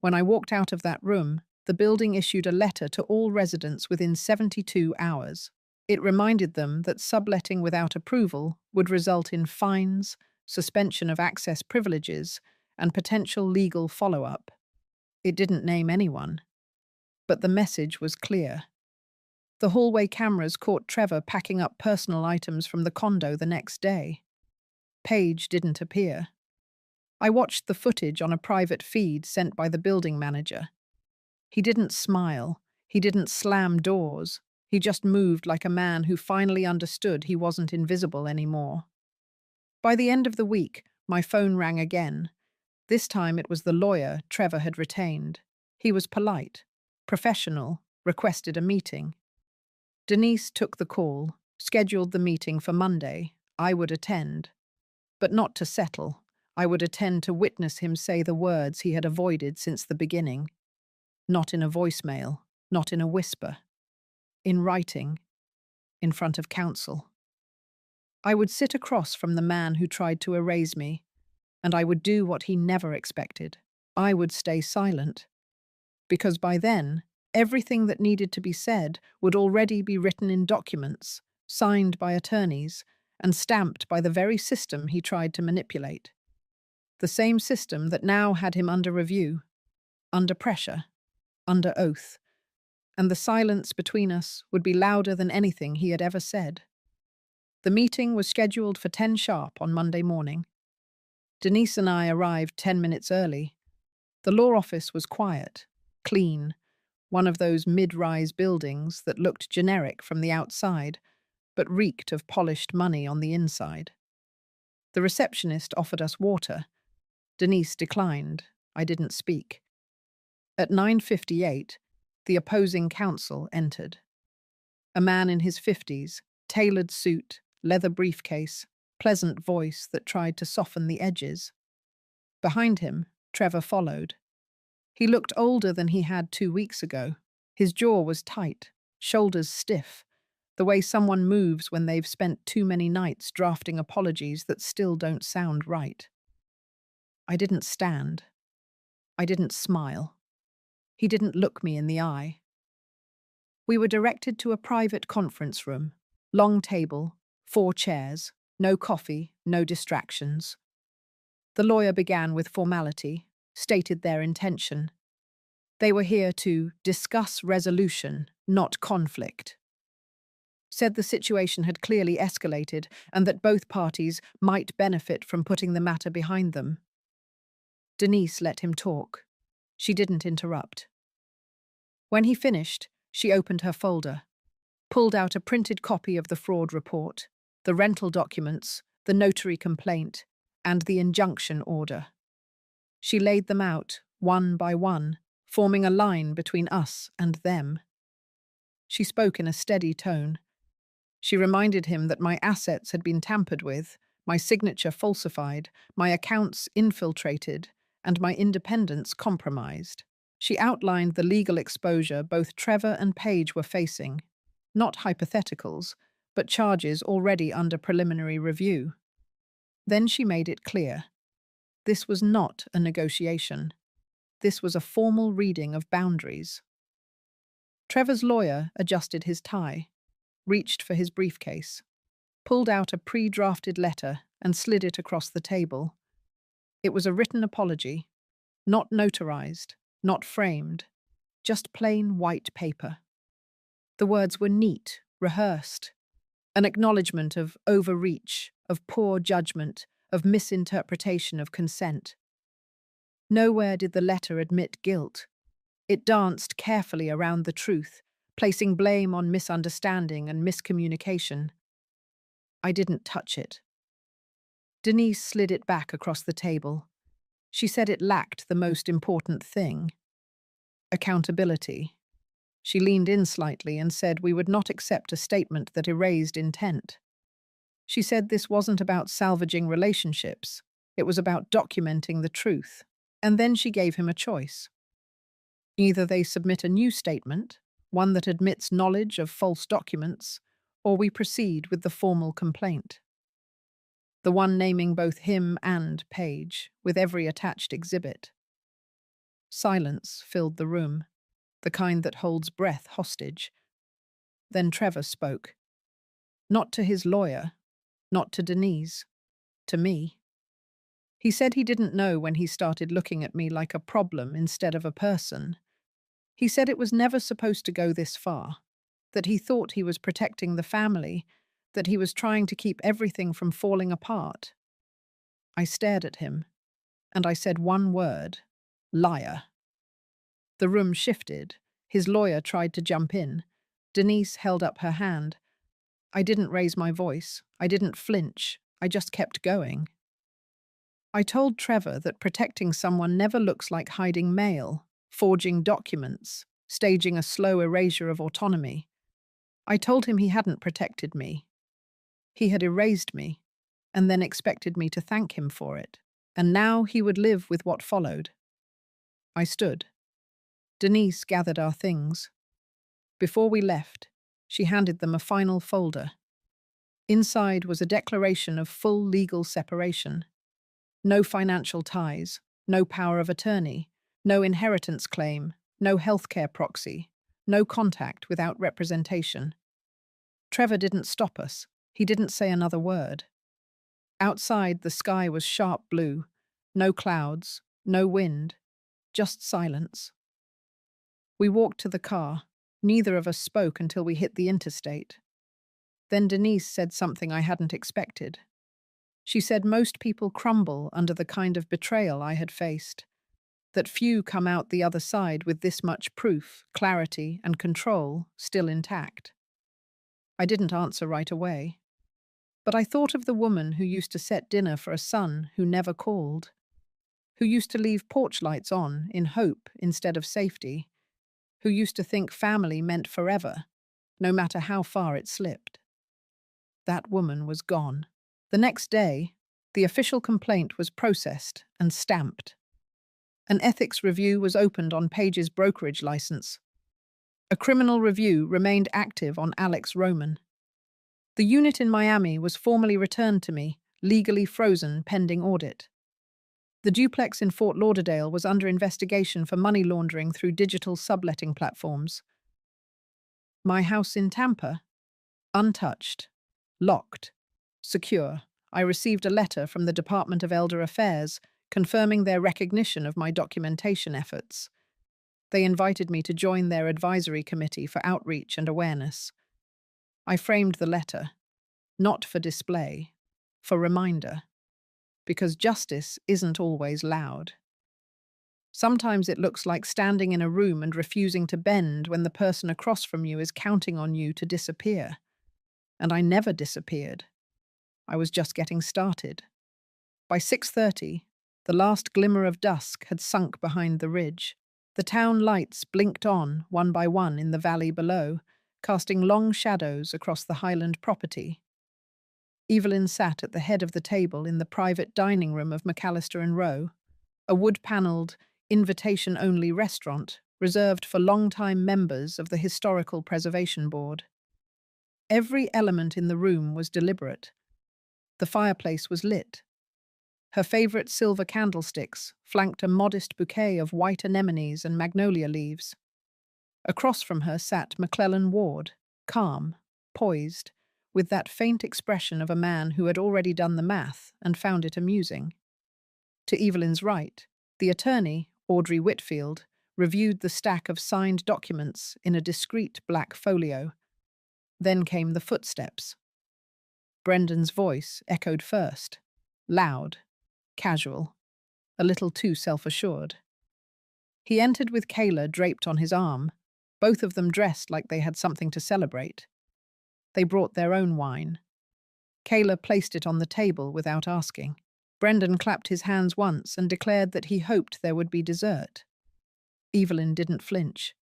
Speaker 1: When I walked out of that room, the building issued a letter to all residents within 72 hours. It reminded them that subletting without approval would result in fines, suspension of access privileges, and potential legal follow-up. It didn't name anyone, but the message was clear. The hallway cameras caught Trevor packing up personal items from the condo the next day. Paige didn't appear. I watched the footage on a private feed sent by the building manager. He didn't smile. He didn't slam doors. He just moved like a man who finally understood he wasn't invisible anymore. By the end of the week, my phone rang again. This time it was the lawyer Trevor had retained. He was polite, professional, requested a meeting. Denise took the call, scheduled the meeting for Monday. I would attend. But not to settle. I would attend to witness him say the words he had avoided since the beginning. Not in a voicemail, not in a whisper. In writing, in front of counsel. I would sit across from the man who tried to erase me, and I would do what he never expected. I would stay silent. Because by then, everything that needed to be said would already be written in documents, signed by attorneys, and stamped by the very system he tried to manipulate. The same system that now had him under review, under pressure, under oath. And the silence between us would be louder than anything he had ever said. The meeting was scheduled for 10 sharp on Monday morning. Denise and I arrived 10 minutes early. The law office was quiet, clean, one of those mid-rise buildings that looked generic from the outside, but reeked of polished money on the inside. The receptionist offered us water. Denise declined. I didn't speak. At 9:58, the opposing counsel entered. A man in his 50s, tailored suit, leather briefcase, pleasant voice that tried to soften the edges. Behind him, Trevor followed. He looked older than he had 2 weeks ago. His jaw was tight, shoulders stiff, the way someone moves when they've spent too many nights drafting apologies that still don't sound right. I didn't stand. I didn't smile. He didn't look me in the eye. We were directed to a private conference room. Long table, 4 chairs, no coffee, no distractions. The lawyer began with formality, stated their intention. They were here to discuss resolution, not conflict. Said the situation had clearly escalated and that both parties might benefit from putting the matter behind them. Denise let him talk. She didn't interrupt. When he finished, she opened her folder, pulled out a printed copy of the fraud report, the rental documents, the notary complaint, and the injunction order. She laid them out, one by one, forming a line between us and them. She spoke in a steady tone. She reminded him that my assets had been tampered with, my signature falsified, my accounts infiltrated, and my independence compromised. She outlined the legal exposure both Trevor and Paige were facing, not hypotheticals, but charges already under preliminary review. Then she made it clear. This was not a negotiation. This was a formal reading of boundaries. Trevor's lawyer adjusted his tie, reached for his briefcase, pulled out a pre-drafted letter and slid it across the table. It was a written apology, not notarized, not framed, just plain white paper. The words were neat, rehearsed, an acknowledgement of overreach, of poor judgment, of misinterpretation of consent. Nowhere did the letter admit guilt. It danced carefully around the truth, placing blame on misunderstanding and miscommunication. I didn't touch it. Denise slid it back across the table. She said it lacked the most important thing: accountability. She leaned in slightly and said we would not accept a statement that erased intent. She said this wasn't about salvaging relationships. It was about documenting the truth. And then she gave him a choice. Either they submit a new statement, one that admits knowledge of false documents, or we proceed with the formal complaint. The one naming both him and Paige, with every attached exhibit. Silence filled the room, the kind that holds breath hostage. Then Trevor spoke. Not to his lawyer, not to Denise, to me. He said he didn't know when he started looking at me like a problem instead of a person. He said it was never supposed to go this far, that he thought he was protecting the family, that he was trying to keep everything from falling apart. I stared at him, and I said one word: liar. The room shifted. His lawyer tried to jump in. Denise held up her hand. I didn't raise my voice. I didn't flinch. I just kept going. I told Trevor that protecting someone never looks like hiding mail, forging documents, staging a slow erasure of autonomy. I told him he hadn't protected me. He had erased me, and then expected me to thank him for it. And now he would live with what followed. I stood. Denise gathered our things. Before we left, she handed them a final folder. Inside was a declaration of full legal separation. No financial ties, no power of attorney, no inheritance claim, no healthcare proxy, no contact without representation. Trevor didn't stop us. He didn't say another word. Outside, the sky was sharp blue. No clouds, no wind, just silence. We walked to the car. Neither of us spoke until we hit the interstate. Then Denise said something I hadn't expected. She said most people crumble under the kind of betrayal I had faced, that few come out the other side with this much proof, clarity, and control still intact. I didn't answer right away, but I thought of the woman who used to set dinner for a son who never called, who used to leave porch lights on in hope instead of safety, who used to think family meant forever, no matter how far it slipped. That woman was gone. The next day, the official complaint was processed and stamped. An ethics review was opened on Page's brokerage license. A criminal review remained active on Alex Roman. The unit in Miami was formally returned to me, legally frozen pending audit. The duplex in Fort Lauderdale was under investigation for money laundering through digital subletting platforms. My house in Tampa, untouched, locked, secure. I received a letter from the Department of Elder Affairs confirming their recognition of my documentation efforts. They invited me to join their advisory committee for outreach and awareness. I framed the letter, not for display, for reminder, because justice isn't always loud. Sometimes it looks like standing in a room and refusing to bend when the person across from you is counting on you to disappear. And I never disappeared. I was just getting started. By 6:30, the last glimmer of dusk had sunk behind the ridge. The town lights blinked on, one by one, in the valley below, casting long shadows across the highland property. Evelyn sat at the head of the table in the private dining room of McAllister and Rowe, a wood-panelled, invitation-only restaurant reserved for long-time members of the Historical Preservation Board. Every element in the room was deliberate. The fireplace was lit. Her favourite silver candlesticks flanked a modest bouquet of white anemones and magnolia leaves. Across from her sat McClellan Ward, calm, poised, with that faint expression of a man who had already done the math and found it amusing. To Evelyn's right, the attorney, Audrey Whitfield, reviewed the stack of signed documents in a discreet black folio. Then came the footsteps. Brendan's voice echoed first, loud, casual, a little too self-assured. He entered with Kayla draped on his arm, both of them dressed like they had something to celebrate. They brought their own wine. Kayla placed it on the table without asking. Brendan clapped his hands once and declared that he hoped there would be dessert. Evelyn didn't flinch.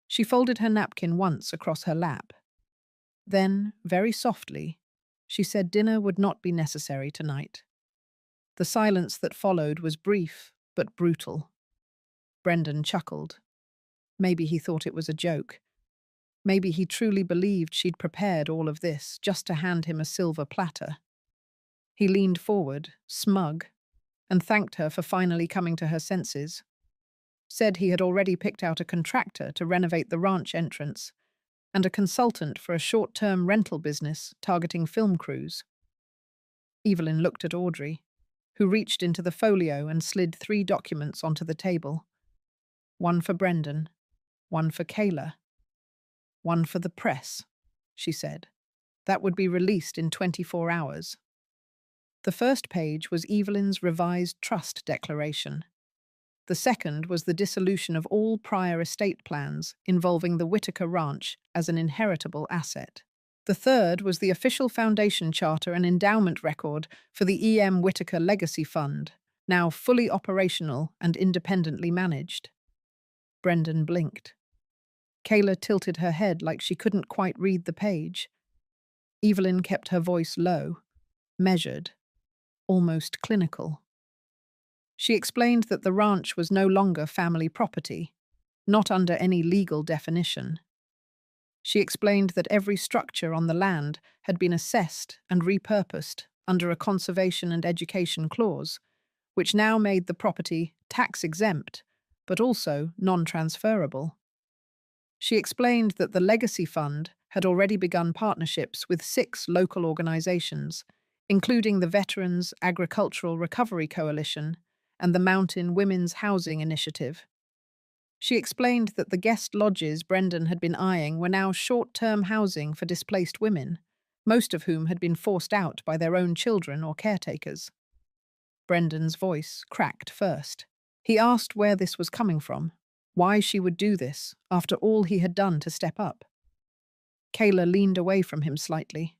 Speaker 1: She folded her napkin once across her lap. Then, very softly, she said dinner would not be necessary tonight. The silence that followed was brief but brutal. Brendan chuckled. Maybe he thought it was a joke. Maybe he truly believed she'd prepared all of this just to hand him a silver platter. He leaned forward, smug, and thanked her for finally coming to her senses. said he had already picked out a contractor to renovate the ranch entrance and a consultant for a short-term rental business targeting film crews. Evelyn looked at Audrey, who reached into the folio and slid 3 documents onto the table. One for Brendan, one for Kayla, one for the press, she said. That would be released in 24 hours. The first page was Evelyn's revised trust declaration. The second was the dissolution of all prior estate plans involving the Whitaker Ranch as an inheritable asset. The third was the official foundation charter and endowment record for the E.M. Whitaker Legacy Fund, now fully operational and independently managed. Brendan blinked. Kayla tilted her head like she couldn't quite read the page. Evelyn kept her voice low, measured, almost clinical. She explained that the ranch was no longer family property, not under any legal definition. She explained that every structure on the land had been assessed and repurposed under a conservation and education clause, which now made the property tax-exempt, but also non-transferable. She explained that the Legacy Fund had already begun partnerships with 6 local organizations, including the Veterans Agricultural Recovery Coalition and the Mountain Women's Housing Initiative. She explained that the guest lodges Brendan had been eyeing were now short-term housing for displaced women, most of whom had been forced out by their own children or caretakers. Brendan's voice cracked first. He asked where this was coming from, why she would do this after all he had done to step up. Kayla leaned away from him slightly.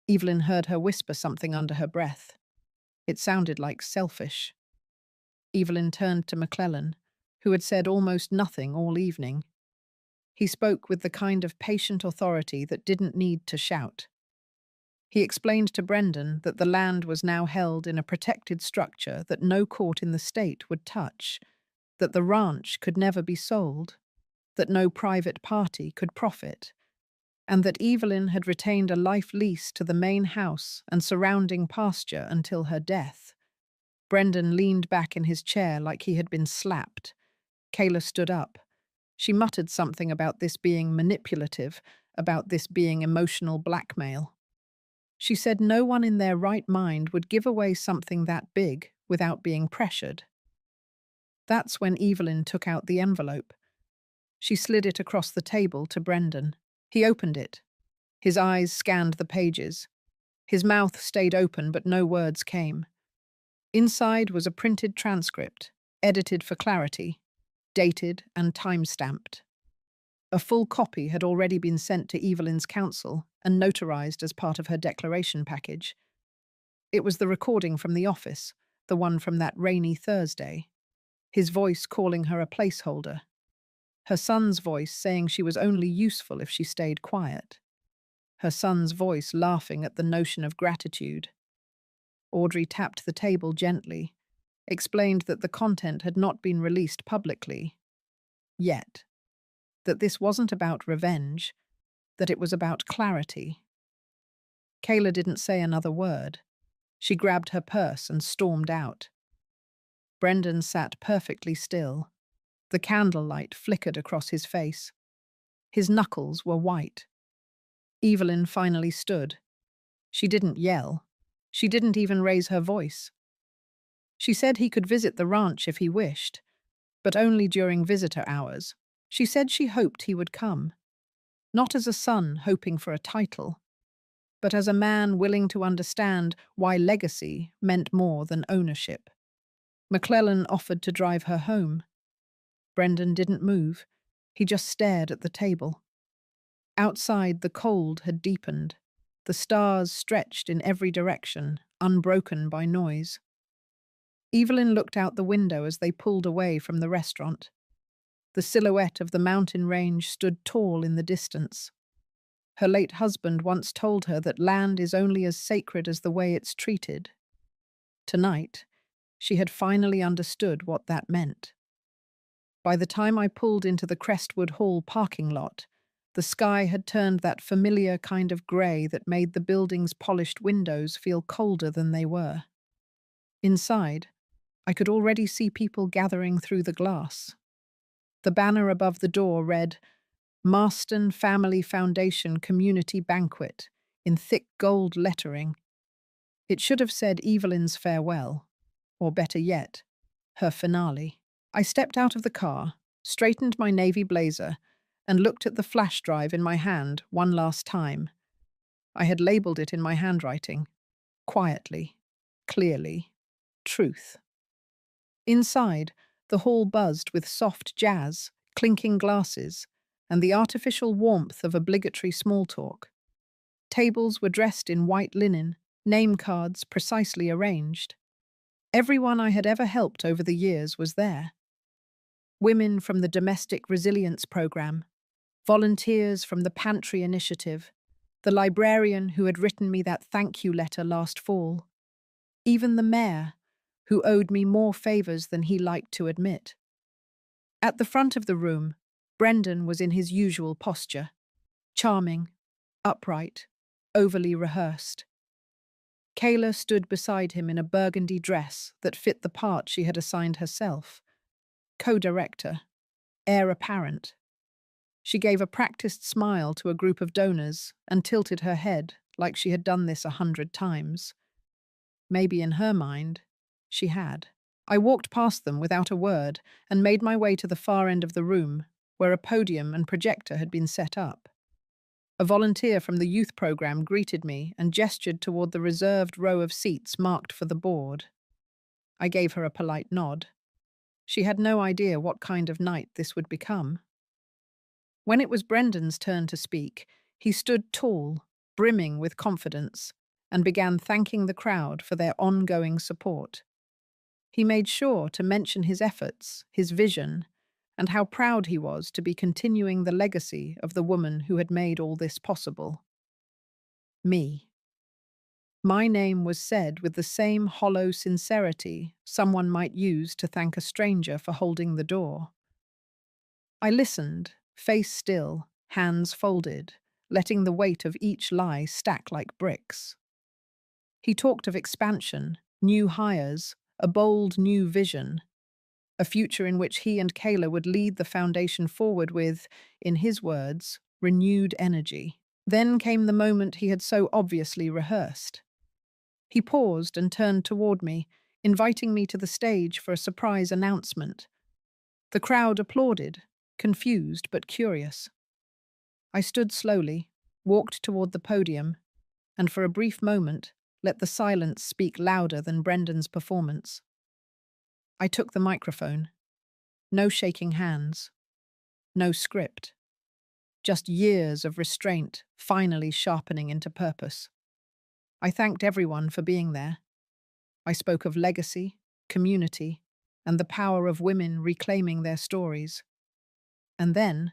Speaker 1: Evelyn heard her whisper something under her breath. It sounded like selfish. Evelyn turned to McClellan, who had said almost nothing all evening. He spoke with the kind of patient authority that didn't need to shout. He explained to Brendan that the land was now held in a protected structure that no court in the state would touch, that the ranch could never be sold, that no private party could profit, and that Evelyn had retained a life lease to the main house and surrounding pasture until her death. Brendan leaned back in his chair like he had been slapped. Kayla stood up. She muttered something about this being manipulative, about this being emotional blackmail. She said no one in their right mind would give away something that big without being pressured. That's when Evelyn took out the envelope. She slid it across the table to Brendan. He opened it. His eyes scanned the pages. His mouth stayed open, but no words came. Inside was a printed transcript, edited for clarity, dated and time-stamped. A full copy had already been sent to Evelyn's counsel and notarized as part of her declaration package. It was the recording from the office, the one from that rainy Thursday. His voice calling her a placeholder. Her son's voice saying she was only useful if she stayed quiet. Her son's voice laughing at the notion of gratitude. Audrey tapped the table gently, explained that the content had not been released publicly yet, that this wasn't about revenge, that it was about clarity. Kayla didn't say another word. She grabbed her purse and stormed out. Brendan sat perfectly still. The candlelight flickered across his face. His knuckles were white. Evelyn finally stood. She didn't yell. She didn't even raise her voice. She said he could visit the ranch if he wished, but only during visitor hours. She said she hoped he would come, not as a son hoping for a title, but as a man willing to understand why legacy meant more than ownership. McClellan offered to drive her home. Brendan didn't move. He just stared at the table. Outside, the cold had deepened. The stars stretched in every direction, unbroken by noise. Evelyn looked out the window as they pulled away from the restaurant. The silhouette of the mountain range stood tall in the distance. Her late husband once told her that land is only as sacred as the way it's treated. Tonight, she had finally understood what that meant. By the time I pulled into the Crestwood Hall parking lot, the sky had turned that familiar kind of grey that made the building's polished windows feel colder than they were. Inside, I could already see people gathering through the glass, The banner above the door read, Marston Family Foundation Community Banquet, in thick gold lettering. It should have said Evelyn's farewell, or better yet, her finale. I stepped out of the car, straightened my navy blazer, and looked at the flash drive in my hand one last time. I had labelled it in my handwriting. Quietly, clearly, truth. Inside, the hall buzzed with soft jazz, clinking glasses, and the artificial warmth of obligatory small talk. Tables were dressed in white linen, name cards precisely arranged. Everyone I had ever helped over the years was there. Women from the Domestic Resilience Program, volunteers from the Pantry Initiative, the librarian who had written me that thank you letter last fall, even the mayor, who owed me more favours than he liked to admit. At the front of the room, Brendan was in his usual posture, charming, upright, overly rehearsed. Kayla stood beside him in a burgundy dress that fit the part she had assigned herself. Co-director, heir apparent. She gave a practiced smile to a group of donors and tilted her head like she had done this 100 times. Maybe in her mind, she had. I walked past them without a word and made my way to the far end of the room, where a podium and projector had been set up. A volunteer from the youth program greeted me and gestured toward the reserved row of seats marked for the board. I gave her a polite nod. She had no idea what kind of night this would become. When it was Brendan's turn to speak, he stood tall, brimming with confidence, and began thanking the crowd for their ongoing support. He made sure to mention his efforts, his vision, and how proud he was to be continuing the legacy of the woman who had made all this possible. Me. My name was said with the same hollow sincerity someone might use to thank a stranger for holding the door. I listened, face still, hands folded, letting the weight of each lie stack like bricks. He talked of expansion, new hires, a bold new vision, a future in which he and Kayla would lead the foundation forward with, in his words, renewed energy. Then came the moment he had so obviously rehearsed. He paused and turned toward me, inviting me to the stage for a surprise announcement. The crowd applauded, confused but curious. I stood slowly, walked toward the podium, and for a brief moment let the silence speak louder than Brendan's performance. I took the microphone. No shaking hands. No script. Just years of restraint finally sharpening into purpose. I thanked everyone for being there. I spoke of legacy, community, and the power of women reclaiming their stories. And then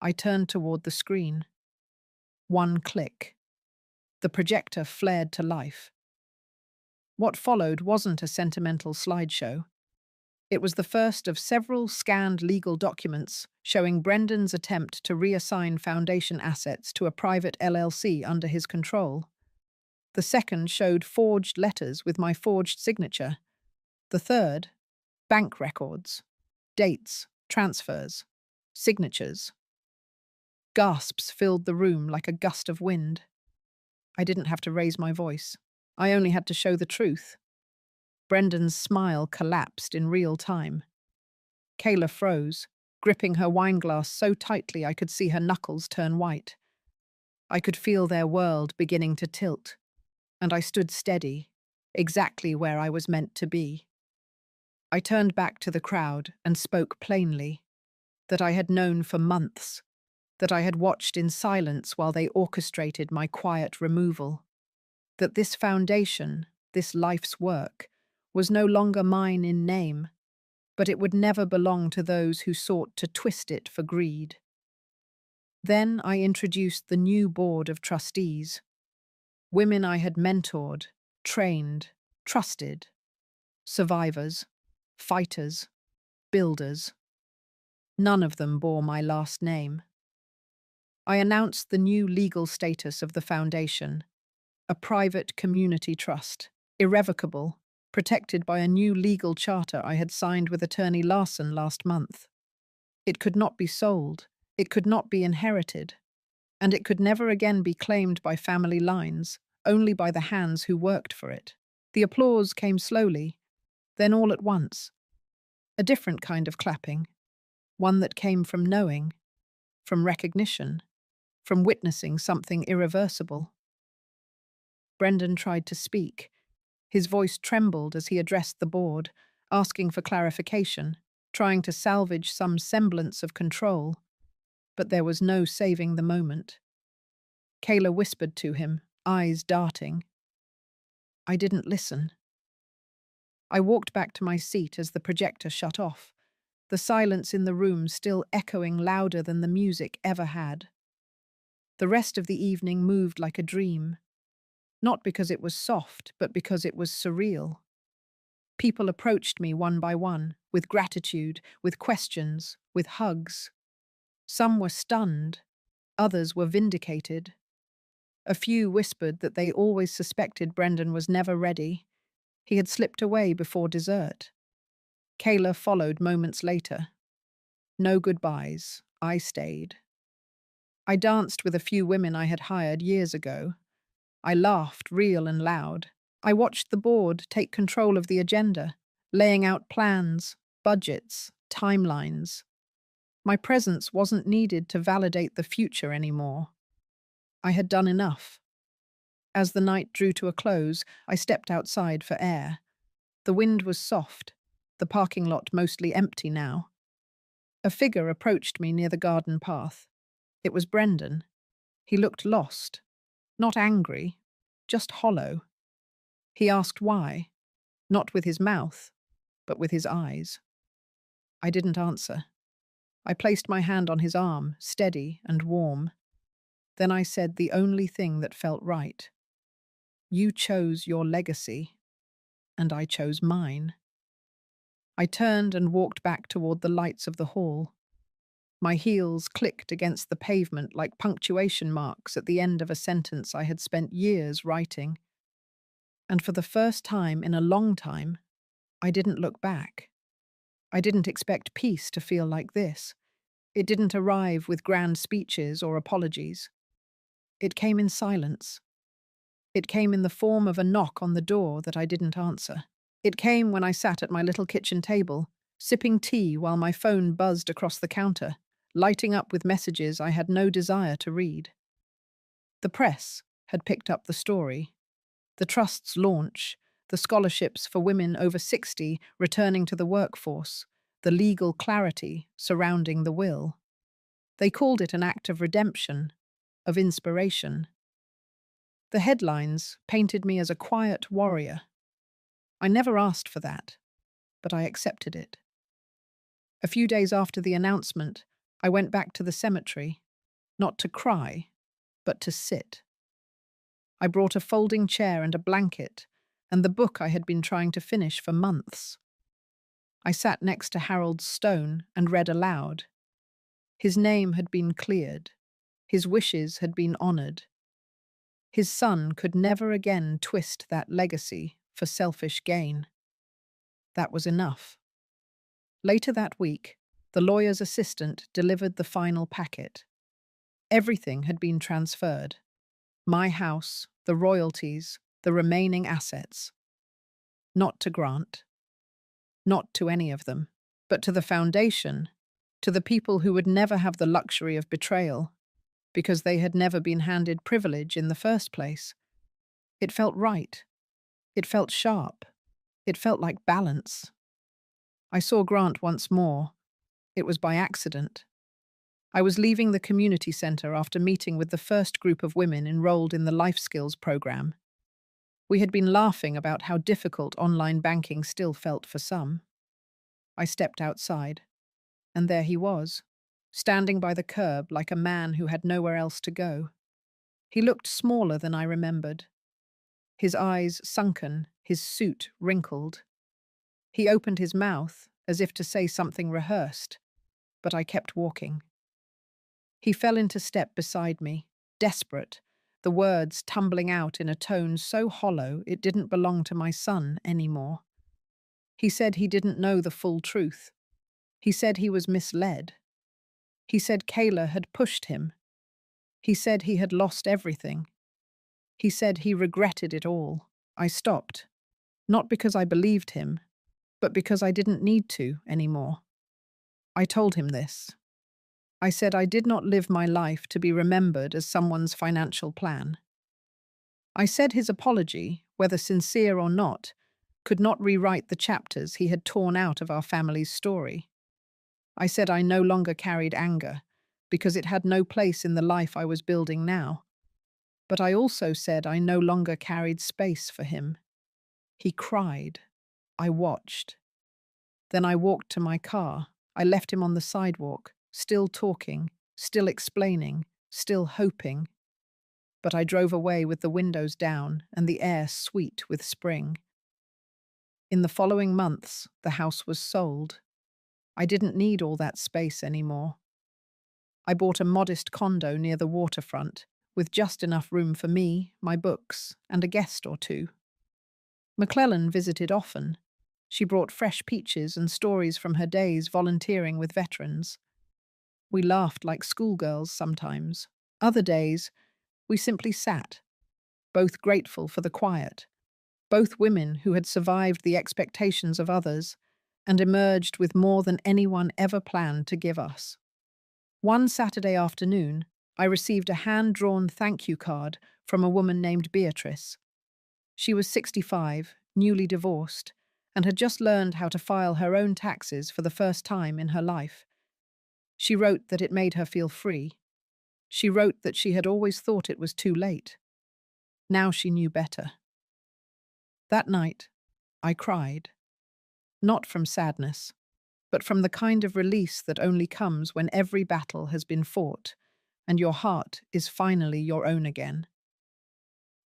Speaker 1: I turned toward the screen. One click. The projector flared to life. What followed wasn't a sentimental slideshow. It was the first of several scanned legal documents showing Brendan's attempt to reassign foundation assets to a private LLC under his control. The second showed forged letters with my forged signature. The third, bank records, dates, transfers, signatures. Gasps filled the room like a gust of wind. I didn't have to raise my voice. I only had to show the truth. Brendan's smile collapsed in real time. Kayla froze, gripping her wineglass so tightly I could see her knuckles turn white. I could feel their world beginning to tilt, and I stood steady, exactly where I was meant to be. I turned back to the crowd and spoke plainly, that I had known for months, that I had watched in silence while they orchestrated my quiet removal, that this foundation, this life's work, was no longer mine in name, but it would never belong to those who sought to twist it for greed. Then I introduced the new board of trustees, women I had mentored, trained, trusted, survivors, fighters, builders. None of them bore my last name. I announced the new legal status of the foundation, a private community trust, irrevocable, protected by a new legal charter I had signed with Attorney Larson last month. It could not be sold. It could not be inherited. And it could never again be claimed by family lines, only by the hands who worked for it. The applause came slowly, then all at once. A different kind of clapping, one that came from knowing, from recognition, from witnessing something irreversible. Brendan tried to speak. His voice trembled as he addressed the board, asking for clarification, trying to salvage some semblance of control. But there was no saving the moment. Kayla whispered to him, eyes darting. I didn't listen. I walked back to my seat as the projector shut off, the silence in the room still echoing louder than the music ever had. The rest of the evening moved like a dream, not because it was soft, but because it was surreal. People approached me one by one, with gratitude, with questions, with hugs. Some were stunned, others were vindicated. A few whispered that they always suspected Brendan was never ready. He had slipped away before dessert. Kayla followed moments later. No goodbyes. I stayed. I danced with a few women I had hired years ago. I laughed real and loud. I watched the board take control of the agenda, laying out plans, budgets, timelines. My presence wasn't needed to validate the future anymore. I had done enough. As the night drew to a close, I stepped outside for air. The wind was soft, the parking lot mostly empty now. A figure approached me near the garden path. It was Brendan. He looked lost, not angry, just hollow. He asked why, not with his mouth, but with his eyes. I didn't answer. I placed my hand on his arm, steady and warm. Then I said the only thing that felt right. You chose your legacy, and I chose mine. I turned and walked back toward the lights of the hall. My heels clicked against the pavement like punctuation marks at the end of a sentence I had spent years writing. And for the first time in a long time, I didn't look back. I didn't expect peace to feel like this. It didn't arrive with grand speeches or apologies. It came in silence. It came in the form of a knock on the door that I didn't answer. It came when I sat at my little kitchen table, sipping tea while my phone buzzed across the counter, lighting up with messages I had no desire to read. The press had picked up the story. The trust's launch, the scholarships for women over 60 returning to the workforce, the legal clarity surrounding the will. They called it an act of redemption, of inspiration. The headlines painted me as a quiet warrior. I never asked for that, but I accepted it. A few days after the announcement, I went back to the cemetery, not to cry, but to sit. I brought a folding chair and a blanket, and the book I had been trying to finish for months. I sat next to Harold's stone and read aloud. His name had been cleared. His wishes had been honored. His son could never again twist that legacy for selfish gain. That was enough. Later that week, the lawyer's assistant delivered the final packet. Everything had been transferred. My house, the royalties, the remaining assets. Not to Grant. Not to any of them, but to the foundation, to the people who would never have the luxury of betrayal, because they had never been handed privilege in the first place. It felt right. It felt sharp. It felt like balance. I saw Grant once more. It was by accident. I was leaving the community center after meeting with the first group of women enrolled in the life skills program. We had been laughing about how difficult online banking still felt for some. I stepped outside, and there he was, standing by the curb like a man who had nowhere else to go. He looked smaller than I remembered. His eyes sunken, his suit wrinkled. He opened his mouth as if to say something rehearsed, but I kept walking. He fell into step beside me, desperate, the words tumbling out in a tone so hollow it didn't belong to my son anymore. He said he didn't know the full truth. He said he was misled. He said Kayla had pushed him. He said he had lost everything. He said he regretted it all. I stopped, not because I believed him, but because I didn't need to anymore. I told him this. I said I did not live my life to be remembered as someone's financial plan. I said his apology, whether sincere or not, could not rewrite the chapters he had torn out of our family's story. I said I no longer carried anger, because it had no place in the life I was building now. But I also said I no longer carried space for him. He cried. I watched. Then I walked to my car. I left him on the sidewalk, still talking, still explaining, still hoping. But I drove away with the windows down and the air sweet with spring. In the following months, the house was sold. I didn't need all that space anymore. I bought a modest condo near the waterfront, with just enough room for me, my books, and a guest or two. McClellan visited often. She brought fresh peaches and stories from her days volunteering with veterans. We laughed like schoolgirls sometimes. Other days, we simply sat, both grateful for the quiet, both women who had survived the expectations of others and emerged with more than anyone ever planned to give us. One Saturday afternoon, I received a hand-drawn thank you card from a woman named Beatrice. She was 65, newly divorced, and had just learned how to file her own taxes for the first time in her life. She wrote that it made her feel free. She wrote that she had always thought it was too late. Now she knew better. That night, I cried. Not from sadness, but from the kind of release that only comes when every battle has been fought and your heart is finally your own again.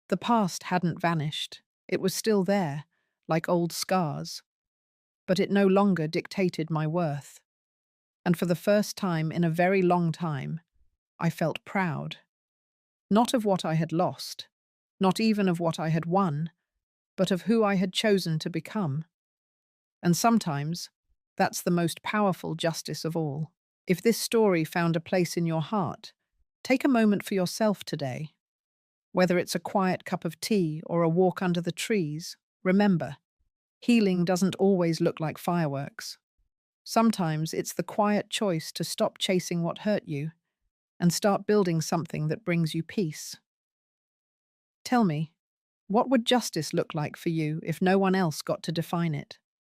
Speaker 1: The past hadn't vanished. It was still there, like old scars. But it no longer dictated my worth. And for the first time in a very long time, I felt proud. Not of what I had lost, not even of what I had won, but of who I had chosen to become. And sometimes, that's the most powerful justice of all. If this story found a place in your heart, take a moment for yourself today. Whether it's a quiet cup of tea or a walk under the trees, remember, healing doesn't always look like fireworks. Sometimes it's the quiet choice to stop chasing what hurt you and start building something that brings you peace. Tell me, what would justice look like for you if no one else got to define it?